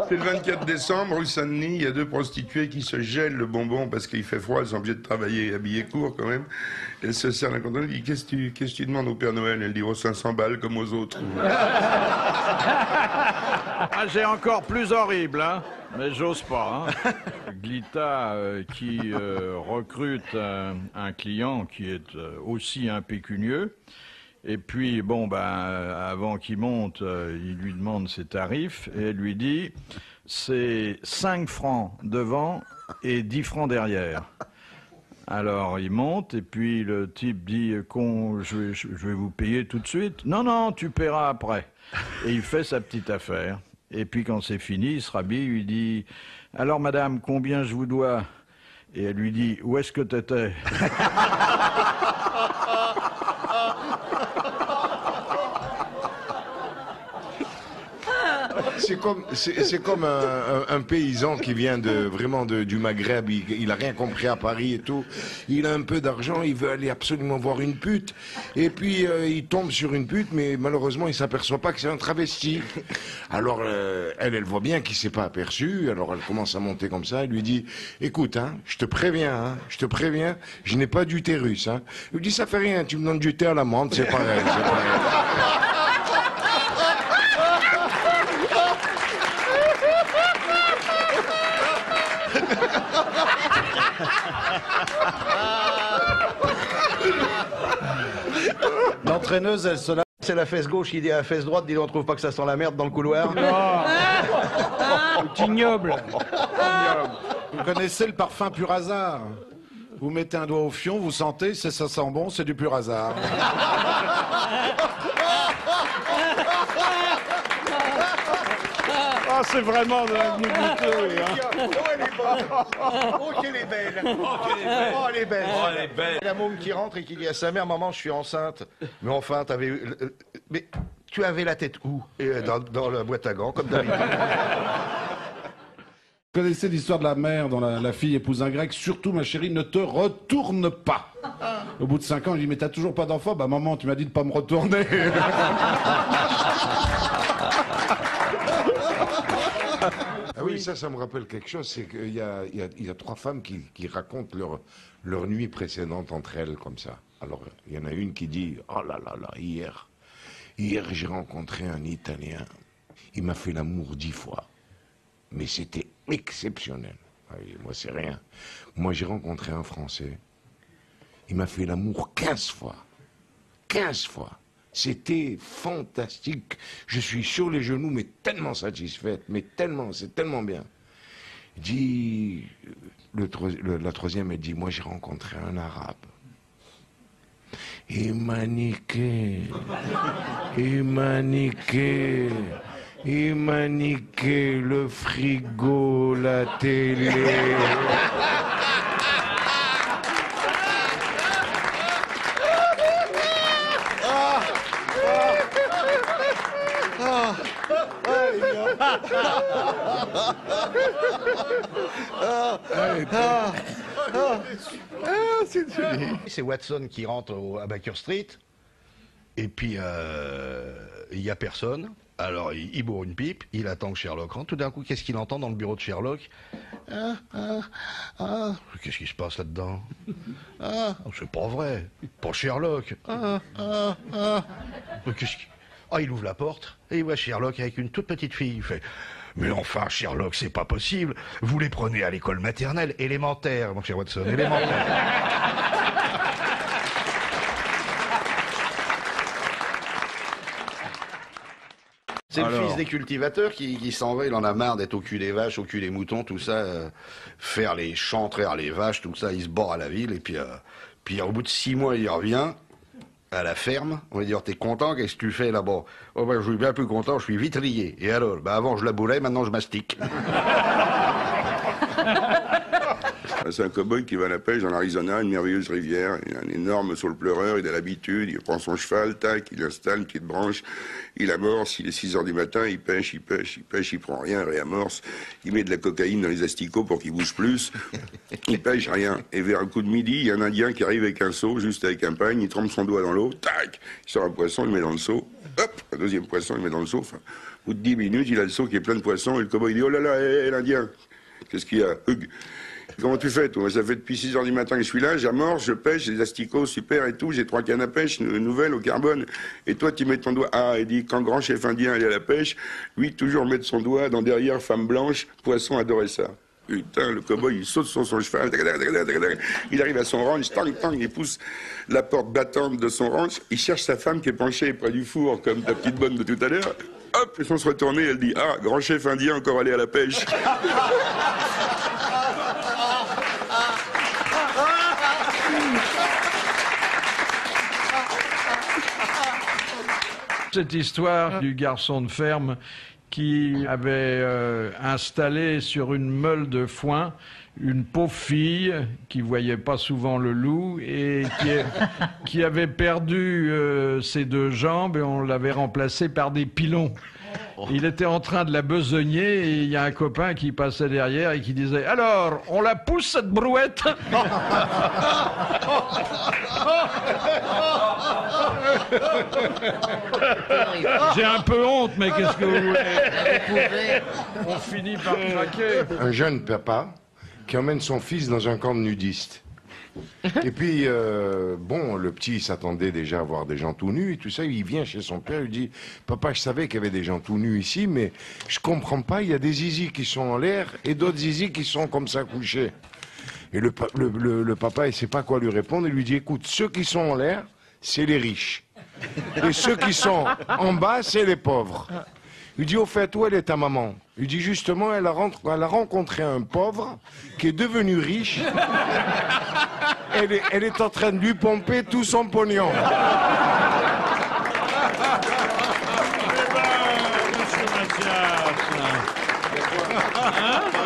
C'est le 24 décembre, rue Saint-Denis, il y a deux prostituées qui se gèlent le bonbon parce qu'il fait froid, elles sont obligées de travailler habillées court quand même. Elles se serrent la cantonne, elle dit, qu'est-ce que tu demandes au Père Noël? Elle dit, oh 500 balles comme aux autres. Ah, j'ai encore plus horrible, hein, mais j'ose pas. Hein. Glita qui recrute un client qui est aussi impécunieux. Et puis, bon, ben, avant qu'il monte, il lui demande ses tarifs et elle lui dit c'est 5 francs devant et 10 francs derrière. Alors, il monte et puis le type dit je vais vous payer tout de suite. Non, non, tu paieras après. Et il fait sa petite affaire. Et puis, quand c'est fini, il se rhabille, il lui dit alors, madame, combien je vous dois? Et elle lui dit où est-ce que t'étais? C'est comme un paysan qui vient vraiment du Maghreb, il a rien compris à Paris et tout. Il a un peu d'argent, il veut aller absolument voir une pute. Et puis il tombe sur une pute, mais malheureusement il s'aperçoit pas que c'est un travesti. Alors elle voit bien qu'il s'est pas aperçu, alors elle commence à monter comme ça, elle lui dit écoute, hein, je te préviens, je n'ai pas d'utérus. Hein. Il lui dit ça fait rien, tu me donnes du thé à l'amande, c'est pareil, c'est pareil. L'entraîneuse, elle se lave, c'est la fesse gauche, il dit à la fesse droite, dit on trouve pas que ça sent la merde dans le couloir. C'est ignoble. Vous connaissez le parfum Pur Hasard? Vous mettez un doigt au fion, vous sentez, ça sent bon, c'est du Pur Hasard. Ah, c'est vraiment de la goûter, hein. Oh, qu'elle est belle. Oh, elle est belle. Oh, elle est belle. La môme qui rentre et qui dit à sa mère, maman, je suis enceinte. Mais enfin, mais tu avais la tête où? Dans la boîte à gants, comme d'habitude. Vous connaissez l'histoire de la mère dont la fille épouse un grec? Surtout, ma chérie, ne te retourne pas. Au bout de 5 ans, il dit, mais t'as toujours pas d'enfant? Bah maman, tu m'as dit de pas me retourner. Ah oui, ça me rappelle quelque chose, c'est qu'il y a 3 femmes qui racontent leur nuit précédente entre elles comme ça. Alors, il y en a une qui dit, oh là là là, hier j'ai rencontré un Italien, il m'a fait l'amour 10 fois, mais c'était exceptionnel. Ah oui, moi, c'est rien. Moi, j'ai rencontré un Français, il m'a fait l'amour 15 fois. 15 fois. C'était fantastique. Je suis sur les genoux, mais tellement satisfaite, mais tellement, c'est tellement bien. Dit, la troisième, elle dit, moi j'ai rencontré un Arabe. Il m'a niqué. Il m'a niqué. Il m'a niqué le frigo, la télé. C'est Watson qui rentre à Baker Street. Et puis, il n'y a personne. Alors, il bourre une pipe, il attend que Sherlock rentre. Tout d'un coup, qu'est-ce qu'il entend dans le bureau de Sherlock? Qu'est-ce qui se passe là-dedans? C'est pas vrai. Pas Sherlock. Il ouvre la porte et il voit Sherlock avec une toute petite fille. Il fait... Mais enfin, Sherlock, c'est pas possible. Vous les prenez à l'école maternelle, élémentaire, mon cher Watson, élémentaire. C'est le fils des cultivateurs qui s'en va, il en a marre d'être au cul des vaches, au cul des moutons, tout ça, faire les champs, traire les vaches, tout ça, il se barre à la ville, et puis au bout de 6 mois, il revient à la ferme, on va dire, t'es content, qu'est-ce que tu fais là-bas? Oh ben, je suis bien plus content, je suis vitrier. Et alors? Ben avant je laboulais, maintenant je mastique. C'est un cow-boy qui va à la pêche dans l'Arizona, une merveilleuse rivière. Il a un énorme saule pleureur, il a l'habitude, il prend son cheval, tac, il installe une petite branche, il amorce, il est 6 heures du matin, il pêche, il prend rien, réamorce, il met de la cocaïne dans les asticots pour qu'il bouge plus, il pêche rien. Et vers un coup de midi, il y a un Indien qui arrive avec un seau, juste avec un pagne, il trempe son doigt dans l'eau, tac, il sort un poisson, il le met dans le seau, hop, un deuxième poisson, il le met dans le seau. Enfin, au bout de 10 minutes, il a le seau qui est plein de poissons, et le cow-boy dit, oh là là, hé, l'Indien, qu'est-ce qu'il y a? Comment tu fais, toi? Ça fait depuis 6 heures du matin que je suis là, j'amorce, je pêche, j'ai des asticots super et tout, j'ai 3 cannes à pêche nouvelles au carbone. Et toi, tu mets ton doigt. Ah, il dit, quand grand chef indien allait à la pêche, lui, toujours mettre son doigt dans derrière femme blanche, poisson adorait ça. Putain, le cow-boy, il saute sur son cheval, il arrive à son ranch, tang, tang, il pousse la porte battante de son ranch, il cherche sa femme qui est penchée près du four, comme ta petite bonne de tout à l'heure. Hop, ils sont se retourner, elle dit, ah, grand chef indien encore allé à la pêche. Cette histoire du garçon de ferme qui avait installé sur une meule de foin une pauvre fille qui voyait pas souvent le loup et qui avait perdu ses 2 jambes et on l'avait remplacée par des pilons. Il était en train de la besogner et il y a un copain qui passait derrière et qui disait « Alors, on la pousse cette brouette ?» J'ai un peu honte, mais qu'est-ce que vous voulez? On finit par craquer. Un jeune papa qui emmène son fils dans un camp de nudistes. Et puis, bon, le petit s'attendait déjà à voir des gens tout nus et tout ça. Il vient chez son père, il dit « Papa, je savais qu'il y avait des gens tout nus ici, mais je comprends pas, il y a des zizis qui sont en l'air et d'autres zizis qui sont comme ça couchés. » Et le papa, il sait pas quoi lui répondre. Il lui dit « Écoute, ceux qui sont en l'air, c'est les riches. Et ceux qui sont en bas, c'est les pauvres. » Il dit, au fait, où elle est ta maman? Il dit, justement, elle a rencontré un pauvre qui est devenu riche. Elle est en train de lui pomper tout son pognon.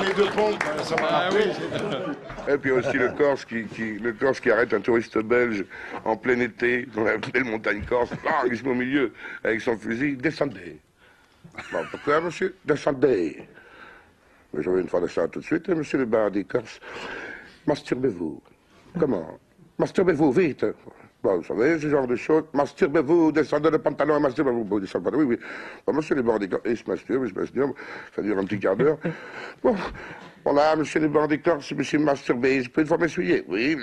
Les 2 pompes, ça m'a rappelé. Et puis aussi le Corse qui arrête un touriste belge en plein été dans la belle montagne corse, il se met au milieu avec son fusil, descendez. Bon, pourquoi, monsieur? Descendez. Mais je viens de faire de ça tout de suite, monsieur le bardi corse. Masturbez-vous. Comment? Masturbez-vous, vite. Bon, vous savez, ce genre de choses. Masturbez-vous, descendez le pantalon, masturbez-vous, descendez le pantalon, oui, oui. Bon, monsieur le bardi corse, il se masturbe, ça dure un petit quart d'heure. Bon, voilà, monsieur le bardi corse, je me suis masturbé, je peux une fois m'essuyer? Oui.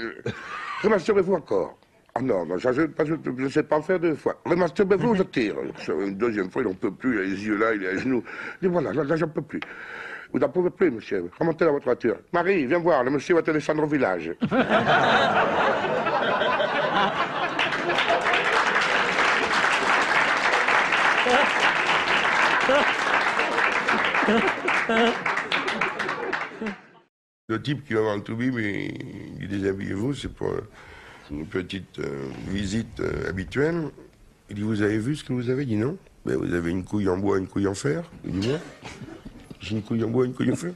Masturbez-vous encore? Ah non, je ne sais pas en faire 2 fois. Masturbez-vous, je tire. Une 2e fois, il n'en peut plus, il a les yeux là, il est à genoux. Et voilà, là, j'en peux plus. Vous n'en pouvez plus, monsieur. Remontez dans votre voiture. Marie, viens voir, le monsieur va te descendre au village. Le type qui va voir le Toubi, mais il dit déshabillez-vous, c'est pour une petite visite habituelle. Il dit, vous avez vu ce que vous avez? Dit non. Ben, vous avez une couille en bois, une couille en fer. Il dit, moi, j'ai une couille en bois, une couille en fer.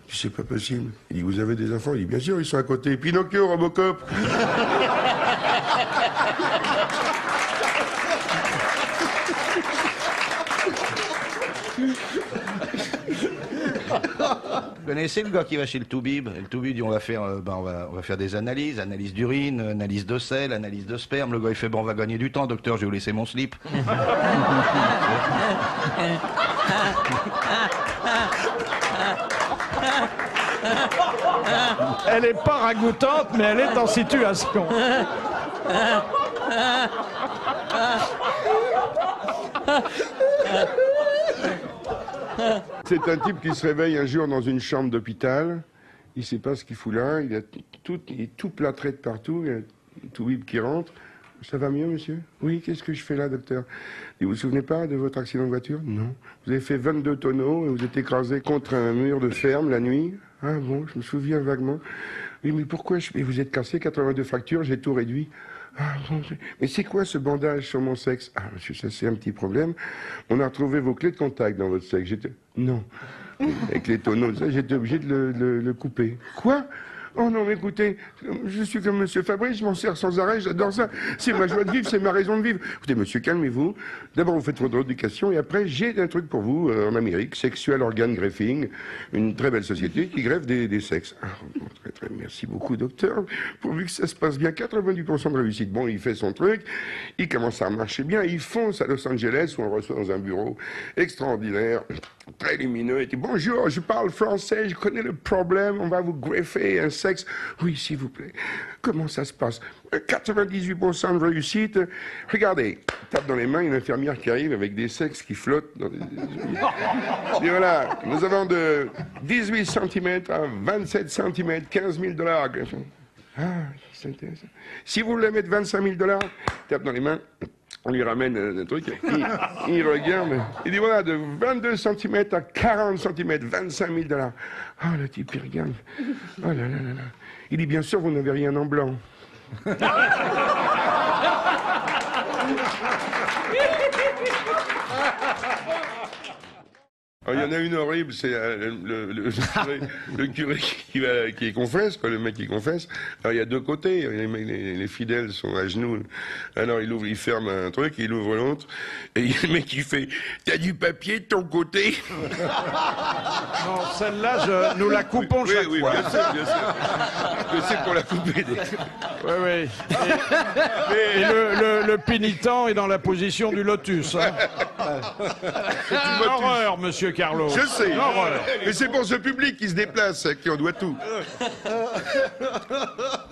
Je dis, c'est pas possible. Il dit, vous avez des enfants? Il dit, bien sûr, ils sont à côté. Pinocchio, Robocop. Vous connaissez le gars qui va chez le Toubib? Le Toubib dit on va faire, on va faire des analyses, analyse d'urine, analyse de sel, analyse de sperme. Le gars il fait bon, on va gagner du temps, docteur, je vais vous laisser mon slip. Elle est pas ragoûtante, mais elle est en situation. C'est un type qui se réveille un jour dans une chambre d'hôpital. Il ne sait pas ce qu'il fout là. Il est tout plâtré de partout. Il y a un Toubib qui rentre. Ça va mieux, monsieur? Oui, qu'est-ce que je fais là, docteur? Et vous vous souvenez pas de votre accident de voiture? Non. Vous avez fait 22 tonneaux et vous êtes écrasé contre un mur de ferme la nuit? Ah bon, je me souviens vaguement. Oui, mais pourquoi et vous êtes cassé, 82 fractures, j'ai tout réduit. Ah bon, mais c'est quoi ce bandage sur mon sexe? Ah, monsieur, ça c'est un petit problème. On a retrouvé vos clés de contact dans votre sexe. Non. Avec les tonneaux, ça, j'étais obligé de le couper. Quoi? Oh non, mais écoutez, je suis comme monsieur Fabrice, je m'en sers sans arrêt, j'adore ça. C'est ma joie de vivre, c'est ma raison de vivre. Écoutez, monsieur, calmez-vous. D'abord, vous faites votre éducation et après, j'ai un truc pour vous en Amérique, Sexual Organ Greffing, une très belle société qui greffe des sexes. Ah, bon, très, merci beaucoup, docteur. Pourvu que ça se passe bien, 90% de réussite. Bon, il fait son truc, il commence à marcher bien, il fonce à Los Angeles où on le reçoit dans un bureau extraordinaire, très lumineux. Il dit, bonjour, je parle français, je connais le problème, on va vous greffer un sexe. Oui, s'il vous plaît. Comment ça se passe? 98% de réussite. Regardez, tape dans les mains une infirmière qui arrive avec des sexes qui flottent. Et voilà, nous avons de 18 cm à 27 cm, 15 000 $. Ah, c'est intéressant. Si vous voulez mettre 25 000 $, tape dans les mains. On lui ramène un truc, il regarde, il dit voilà, de 22 cm à 40 cm, 25 000 $. Ah, le type, il regarde. Oh là là là là. Il dit bien sûr, vous n'avez rien en blanc. Il y en a une horrible, c'est le curé qui est confesse, quoi, le mec qui confesse. Alors il y a deux côtés, les fidèles sont à genoux. Alors il ferme un truc, il ouvre l'autre, et il y a le mec qui fait « T'as du papier de ton côté ?» Non, celle-là, nous la coupons chaque fois. Oui, bien sûr, bien sûr. Je sais pour la couper. Oui, oui. Et le pénitent est dans la position du lotus. Hein. C'est une horreur, monsieur Carlo. Je sais. Horreur. Mais c'est pour ce public qui se déplace, à qui on doit tout.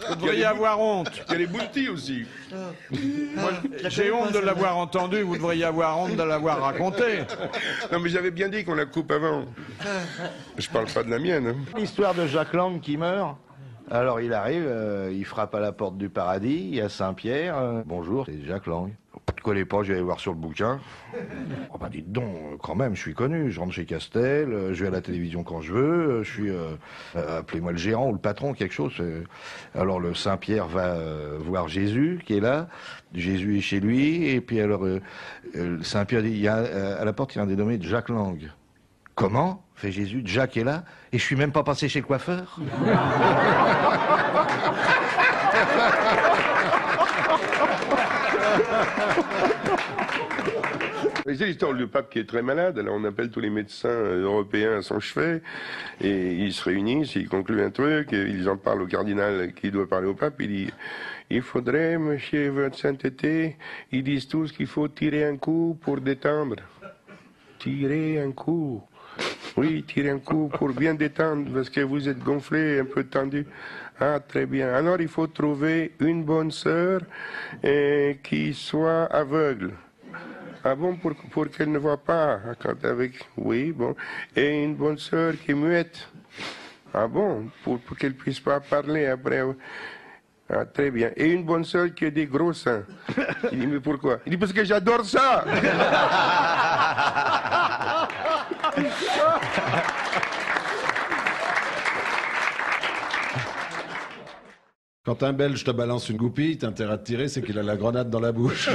Vous devriez avoir honte. Il y a les bounties aussi. J'ai honte de l'avoir entendu, vous devriez avoir honte de l'avoir raconté. Non, mais j'avais bien dit qu'on la coupe avant. Je parle pas de la mienne. Hein. L'histoire de Jacques Lang qui meurt. Alors il arrive, il frappe à la porte du paradis, il y a Saint-Pierre. Bonjour, c'est Jacques Lang. Je ne connais pas, je vais aller voir sur le bouquin. Oh bah dites donc, quand même, je suis connu. Je rentre chez Castel, je vais à la télévision quand je veux, je suis, appelez-moi le gérant ou le patron, quelque chose. Alors le Saint-Pierre va voir Jésus qui est là. Jésus est chez lui, et puis alors Saint-Pierre dit, il y a, à la porte, il y a un dénommé Jacques Lang. Comment? Fait Jésus, Jacques est là, et je suis même pas passé chez le coiffeur. C'est l'histoire du pape qui est très malade. Alors on appelle tous les médecins européens à son chevet et ils se réunissent, ils concluent un truc, et ils en parlent au cardinal qui doit parler au pape. Il dit il faudrait, monsieur votre sainteté, ils disent tous qu'il faut tirer un coup pour détendre. Tirer un coup. Oui, tirer un coup pour bien détendre parce que vous êtes gonflé, un peu tendu. Ah, très bien. Alors il faut trouver une bonne sœur qui soit aveugle. Ah bon, pour qu'elle ne voit pas quand avec... Oui, bon. Et une bonne sœur qui est muette. Ah bon, pour qu'elle puisse pas parler après. Ah, très bien. Et une bonne sœur qui a des gros seins. Il dit, mais pourquoi? Il dit, parce que j'adore ça. Quand un Belge te balance une goupille, t'as intérêt à te tirer, c'est qu'il a la grenade dans la bouche.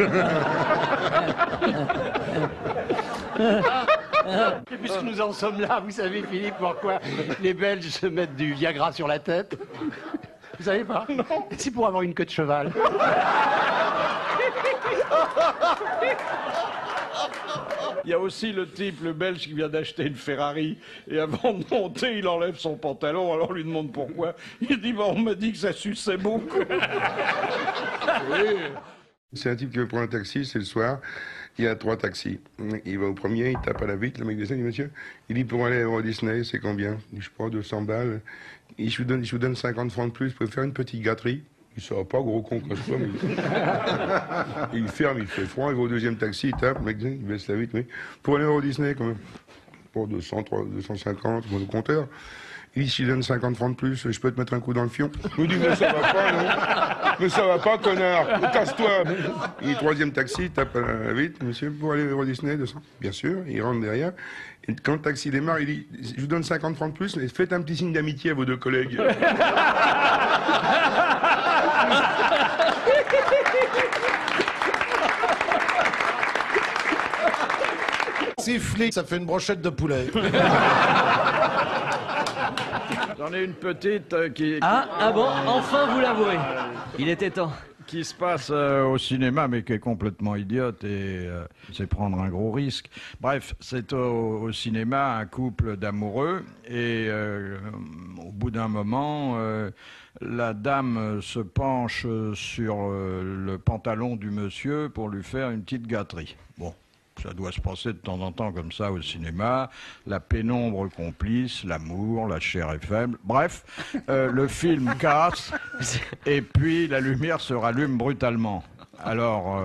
Et puisque nous en sommes là, vous savez, Philippe, pourquoi les Belges se mettent du Viagra sur la tête? Vous savez pas? Non. C'est pour avoir une queue de cheval. Il y a aussi le type, le Belge, qui vient d'acheter une Ferrari, et avant de monter, il enlève son pantalon, alors on lui demande pourquoi. Il dit, bah, on m'a dit que ça suçait beaucoup. Oui. C'est un type qui veut prendre un taxi, c'est le soir. Il y a 3 taxis. Il va au premier, il tape à la vitre, le mec descend, il dit, monsieur, il dit, pour aller à Euro Disney, c'est combien? Il dit, je prends 200 balles. Je vous donne 50 francs de plus, vous pouvez faire une petite gâterie. Il ne sera pas gros con comme ça, mais... Il ferme, il fait froid, il va au deuxième taxi, il tape, le mec, il baisse la vitre, oui. Pour aller à Euro Disney, quand même. Pour 200, 250, mon compteur. Il dit, si je donne 50 francs de plus, je peux te mettre un coup dans le fion. Je me dis, mais ça va pas, non? Mais ça va pas, connard. Casse-toi. Il dit, troisième taxi, il tape à la vitre. Monsieur, pour aller à Euro Disney, 200. Bien sûr, il rentre derrière. Et quand le taxi démarre, il dit, je vous donne 50 francs de plus, mais faites un petit signe d'amitié à vos 2 collègues. Siffler, ça fait une brochette de poulet. J'en ai une petite qui... Ah bon, enfin vous l'avouez. Il était temps. Qui se passe au cinéma, mais qui est complètement idiote et c'est prendre un gros risque. Bref, c'est au cinéma un couple d'amoureux et au bout d'un moment, la dame se penche sur le pantalon du monsieur pour lui faire une petite gâterie. Bon. Ça doit se passer de temps en temps comme ça au cinéma, la pénombre complice, l'amour, la chair est faible. Bref, le film casse et puis la lumière se rallume brutalement. Alors,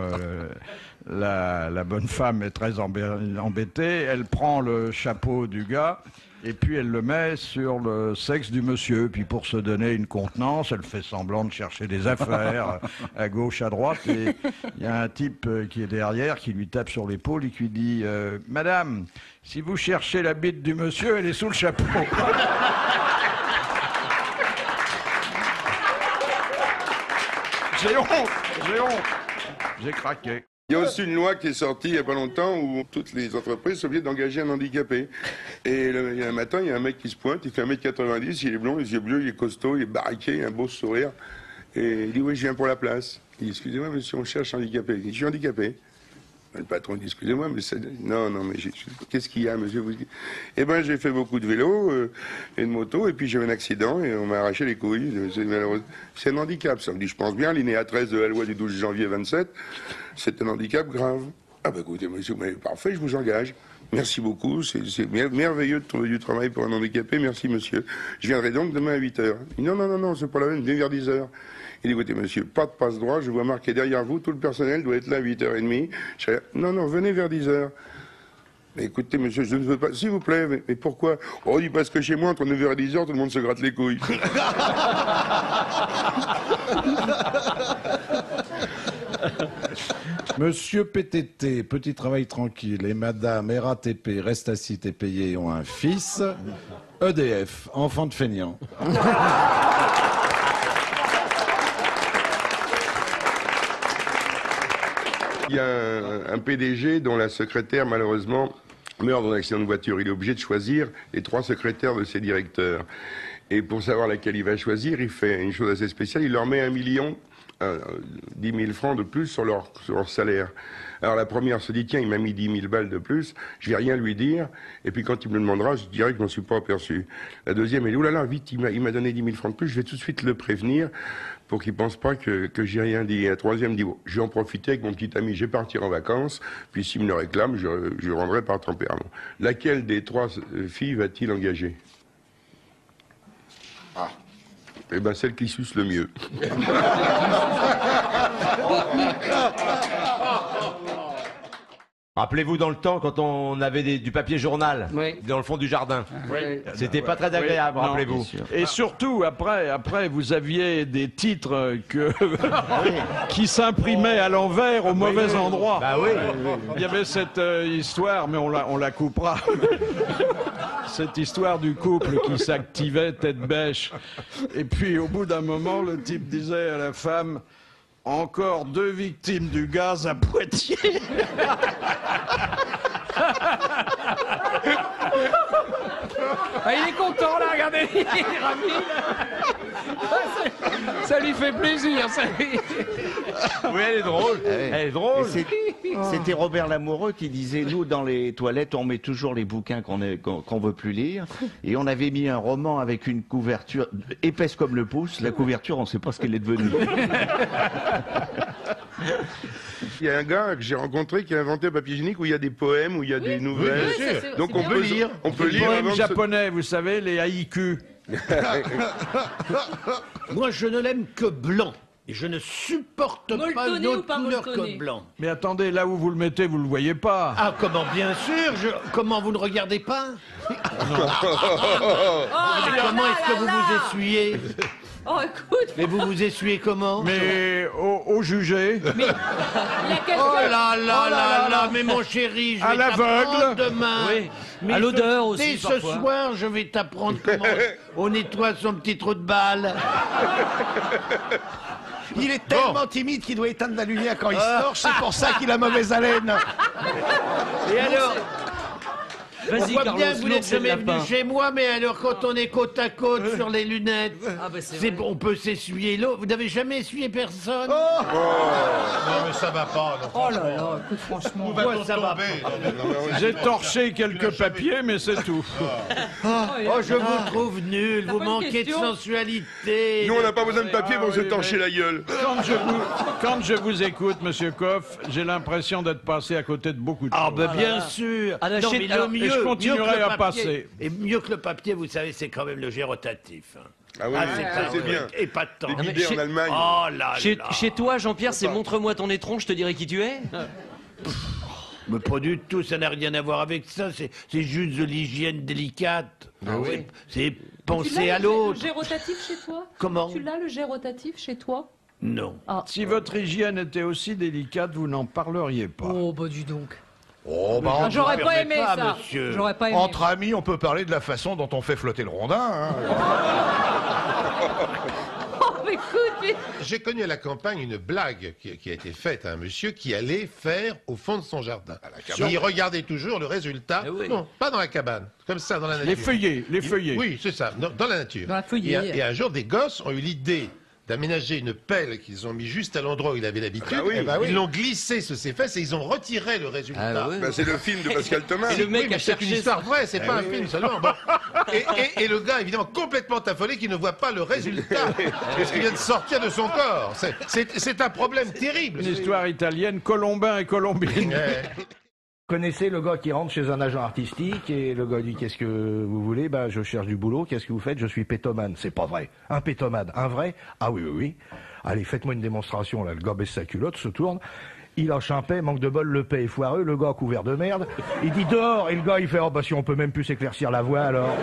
la bonne femme est très embêtée, elle prend le chapeau du gars et puis elle le met sur le sexe du monsieur. Puis pour se donner une contenance, elle fait semblant de chercher des affaires à gauche, à droite. Et il y a un type qui est derrière, qui lui tape sur l'épaule et qui lui dit « Madame, si vous cherchez la bite du monsieur, elle est sous le chapeau. » J'ai honte, j'ai craqué. Il y a aussi une loi qui est sortie il n'y a pas longtemps où toutes les entreprises sont obligées d'engager un handicapé. Et un matin, il y a un mec qui se pointe, il fait 1m90, il est blond, les yeux bleus, il est costaud, il est baraqué, il a un beau sourire. Et il dit, oui, je viens pour la place. Il dit, excusez-moi, monsieur, on cherche un handicapé. Il dit, je suis handicapé. Le patron dit, excusez-moi, mais ça... Non, mais qu'est-ce qu'il y a, monsieur? Eh ben, j'ai fait beaucoup de vélo et de moto, et puis j'ai eu un accident, et on m'a arraché les couilles. C'est un handicap, ça me dit, je pense bien, l'INEA 13 de la loi du 12 janvier 27, c'est un handicap grave. Ah ben écoutez, monsieur, mais parfait, je vous engage. Merci beaucoup, c'est merveilleux de trouver du travail pour un handicapé, merci monsieur. Je viendrai donc demain à 8h. Il dit, non, c'est pas la même, viens vers 10h. Il dit, écoutez, monsieur, pas de passe-droit, je vois marqué derrière vous, tout le personnel doit être là à 8h30. Non, venez vers 10h. Mais écoutez, monsieur, je ne veux pas... S'il vous plaît, mais pourquoi? Oh, il dit, parce que chez moi, entre 9h et 10h, tout le monde se gratte les couilles. Monsieur PTT, petit travail tranquille, et madame RATP, reste assis et payé, ont un fils. EDF, enfant de feignant. Il y a un PDG dont la secrétaire, malheureusement, meurt dans un accident de voiture. Il est obligé de choisir les 3 secrétaires de ses directeurs. Et pour savoir laquelle il va choisir, il fait une chose assez spéciale. Il leur met 1 million, 10 000 francs de plus sur leur salaire. Alors la première se dit, tiens, il m'a mis 10 000 balles de plus, je vais rien lui dire, et puis quand il me le demandera, je dirai que je m'en suis pas aperçu. La deuxième, elle dit, oulala, vite, il m'a donné 10 000 francs de plus, je vais tout de suite le prévenir, pour qu'il pense pas que j'ai rien dit. Et la troisième dit, bon, je vais en profiter avec mon petit ami, je vais partir en vacances, puis s'il me le réclame, je rendrai par tempérament. Laquelle des 3 filles va-t-il engager? Ah. Eh ben, celle qui suce le mieux. Rappelez-vous dans le temps quand on avait du papier journal dans le fond du jardin. C'était pas très agréable, rappelez-vous. Et surtout, après, vous aviez des titres qui s'imprimaient à l'envers au mauvais endroit. Bah oui. Il y avait cette histoire, mais on la coupera. Cette histoire du couple qui s'activait tête bêche. Et puis, au bout d'un moment, le type disait à la femme... Encore 2 victimes du gaz à Poitiers. Ah, il est content là, regardez, il est ravi. Ça lui fait plaisir, ça lui... Oui, elle est drôle. Elle est drôle. C'était Robert Lamoureux qui disait, nous, dans les toilettes, on met toujours les bouquins qu'on veut plus lire. Et on avait mis un roman avec une couverture épaisse comme le pouce. La couverture, on ne sait pas ce qu'elle est devenue. Il y a un gars que j'ai rencontré qui a inventé un papier hygiénique où il y a des poèmes, où il y a des nouvelles. Oui, bien sûr. Donc on peut lire. On peut Les lire poèmes avant de se- japonais, vous savez, les haïkus. Moi, je ne l'aime que blanc. Et je ne supporte pas Molletonné une ou autre pas couleur molletonné que blanc. Mais attendez, là où vous le mettez, vous le voyez pas. Ah, comment, bien sûr. Comment, vous ne regardez pas Comment est-ce que vous vous essuyez Oh, écoute. Mais vous vous essuyez comment Mais au jugé. Il y a quelqu'un. Oh là là, mais mon chéri, je À vais l'aveugle. t'apprendre demain. Oui. Mais À l'odeur aussi, Dès ce parfois. soir, je vais t'apprendre comment on nettoie son petit trou de balle. Il est tellement timide qu'il doit éteindre la lumière quand il se torche, c'est pour ça qu'il a mauvaise haleine. Et alors on Vas-y, voit Carlos, bien que vous n'êtes l'ours et le jamais venu lapin. chez moi, mais alors quand on est côte à côte sur les lunettes, Ah, bah, c'est vrai. on peut s'essuyer l'eau. Vous n'avez jamais essuyé personne Non, mais ça va pas. Non, Oh là là, écoute, franchement. Où va-t-on ça va tomber J'ai torché quelques papiers, mais c'est tout. Oh, je vous trouve nul, T'as vous pas une manquez de question sensualité. Nous, on n'a pas besoin de papier pour se oui, torcher la gueule. Quand je vous écoute, Monsieur Coff, j'ai l'impression d'être passé à côté de beaucoup de Ah, choses. ben bien sûr. Ah, Non, chez- mais alors, le et mieux, je continuerai mieux que le à papier- passer. Et mieux que le papier, vous savez, c'est quand même le gérotatif. Hein. Ah oui, c'est bien. Épatant. Les mais bidets chez- en Allemagne. Oh là Chez, là. chez toi, Jean-Pierre, c'est montre-moi ton étron, je te dirai qui tu es. Mais pas du tout, ça n'a rien à voir avec ça. C'est juste de l'hygiène délicate. C'est penser à Le l'autre. gérotatif chez toi Comment Tu l'as, le gérotatif chez toi Non. Ah. Si votre hygiène était aussi délicate, vous n'en parleriez pas. Oh, bah dis donc. Oh, bah, Ah, j'aurais pas aimé pas, ça. monsieur. J'aurais pas aimé. entre amis, on peut parler de la façon dont on fait flotter le rondin. Hein. Oh, mais écoute, mais... J'ai connu à la campagne une blague qui a été faite à un monsieur qui allait faire au fond de son jardin. Il regardait toujours le résultat. Eh oui. Non, pas dans la cabane, comme ça, dans la nature. Les feuillets. Oui, c'est ça, dans la nature. Dans la feuillée. Et un jour, des gosses ont eu l'idée d'aménager une pelle qu'ils ont mis juste à l'endroit où il avait l'habitude. Ah oui. Eh ben oui. Ils l'ont glissé sur ses fesses et ils ont retiré le résultat. Ah ouais. Bah, c'est le film de Pascal Thomas. Et le mec Oui, mais a c'est une cherché histoire ça. vraie, c'est pas un film seulement. Bon. Et le gars, évidemment, complètement affolé, qui ne voit pas le résultat de ce qui vient de sortir de son corps. C'est un problème terrible. Une histoire italienne, Colombin et Colombine. Vous connaissez le gars qui rentre chez un agent artistique et le gars dit qu'est-ce que vous voulez? Bah je cherche du boulot. Qu'est-ce que vous faites? Je suis pétomane. C'est pas vrai. Un pétomane, un vrai? Ah oui oui oui. Allez, faites-moi une démonstration là. Le gars baisse sa culotte, se tourne. Il lâche un paix, manque de bol, le paix est foireux, le gars couvert de merde. Il dit dehors et le gars il fait oh bah si on peut même plus s'éclaircir la voix alors.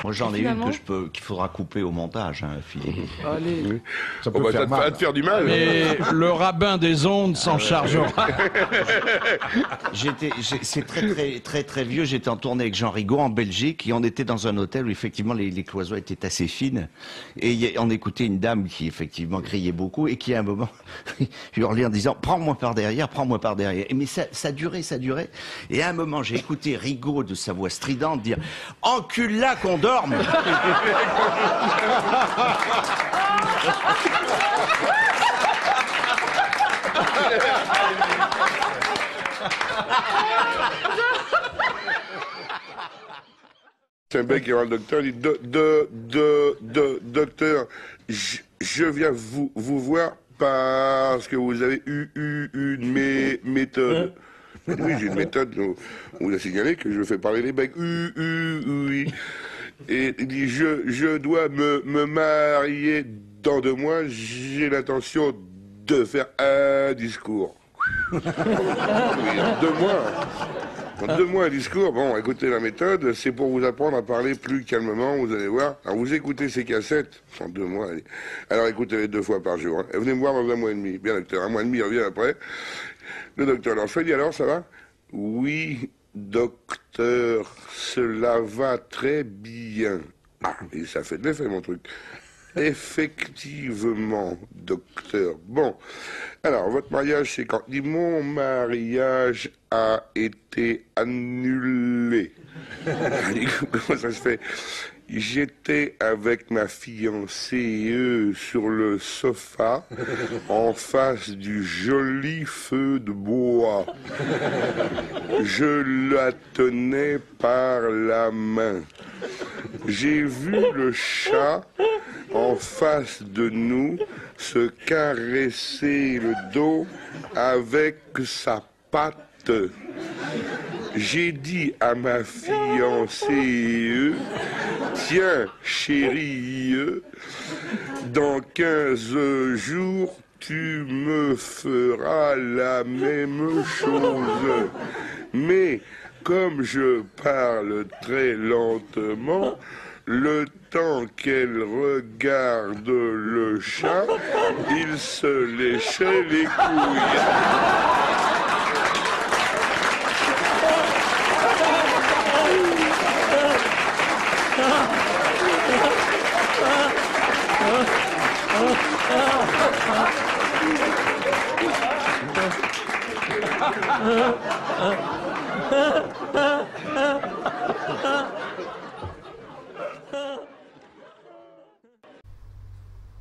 Moi, j'en ai Finalement- une qu'il faudra couper au montage, hein, Philippe. Allez. Ça Oh, bah, ça va te faire du mal. Mais le rabbin des ondes s'en chargera. C'est très vieux. J'étais en tournée avec Jean Rigaud en Belgique et on était dans un hôtel où effectivement les cloisons étaient assez fines et on écoutait une dame qui effectivement criait beaucoup et qui à un moment hurlait en disant prends-moi par derrière. Mais ça durait et à un moment j'ai écouté Rigaud de sa voix stridente dire encule-la qu'on dorme. C'est un mec qui va le docteur, il dit docteur, je viens vous voir parce que vous avez eu une méthode. Oui, j'ai une méthode, on vous a signalé que je fais parler les becs. Oui. Et il dit, je dois me marier dans 2 mois, j'ai l'intention de faire un discours. Oui, en 2 mois. En 2 mois, un discours. Bon, écoutez, la méthode, c'est pour vous apprendre à parler plus calmement, vous allez voir. Alors, vous écoutez ces cassettes, en 2 mois, allez. Alors, écoutez-les 2 fois par jour. Hein. Et venez me voir dans 1 mois et demi. Bien, docteur, 1 mois et demi, il revient après. Le docteur Lanchon, il dit, alors, ça va? Oui, docteur, cela va très bien. Ah, et ça fait de l'effet, mon truc. Effectivement, docteur. Bon, alors, votre mariage, c'est quand? Il dit, mon mariage a été annulé. Il dit, comment ça se fait? J'étais avec ma fiancée sur le sofa en face du joli feu de bois. Je la tenais par la main. J'ai vu le chat en face de nous se caresser le dos avec sa patte. J'ai dit à ma fiancée, tiens chérie, dans 15 jours tu me feras la même chose. Mais comme je parle très lentement, le temps qu'elle regarde le chat, il se léchait les couilles.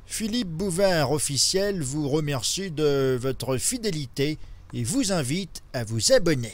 Philippe Bouvard, officiel, vous remercie de votre fidélité et vous invite à vous abonner.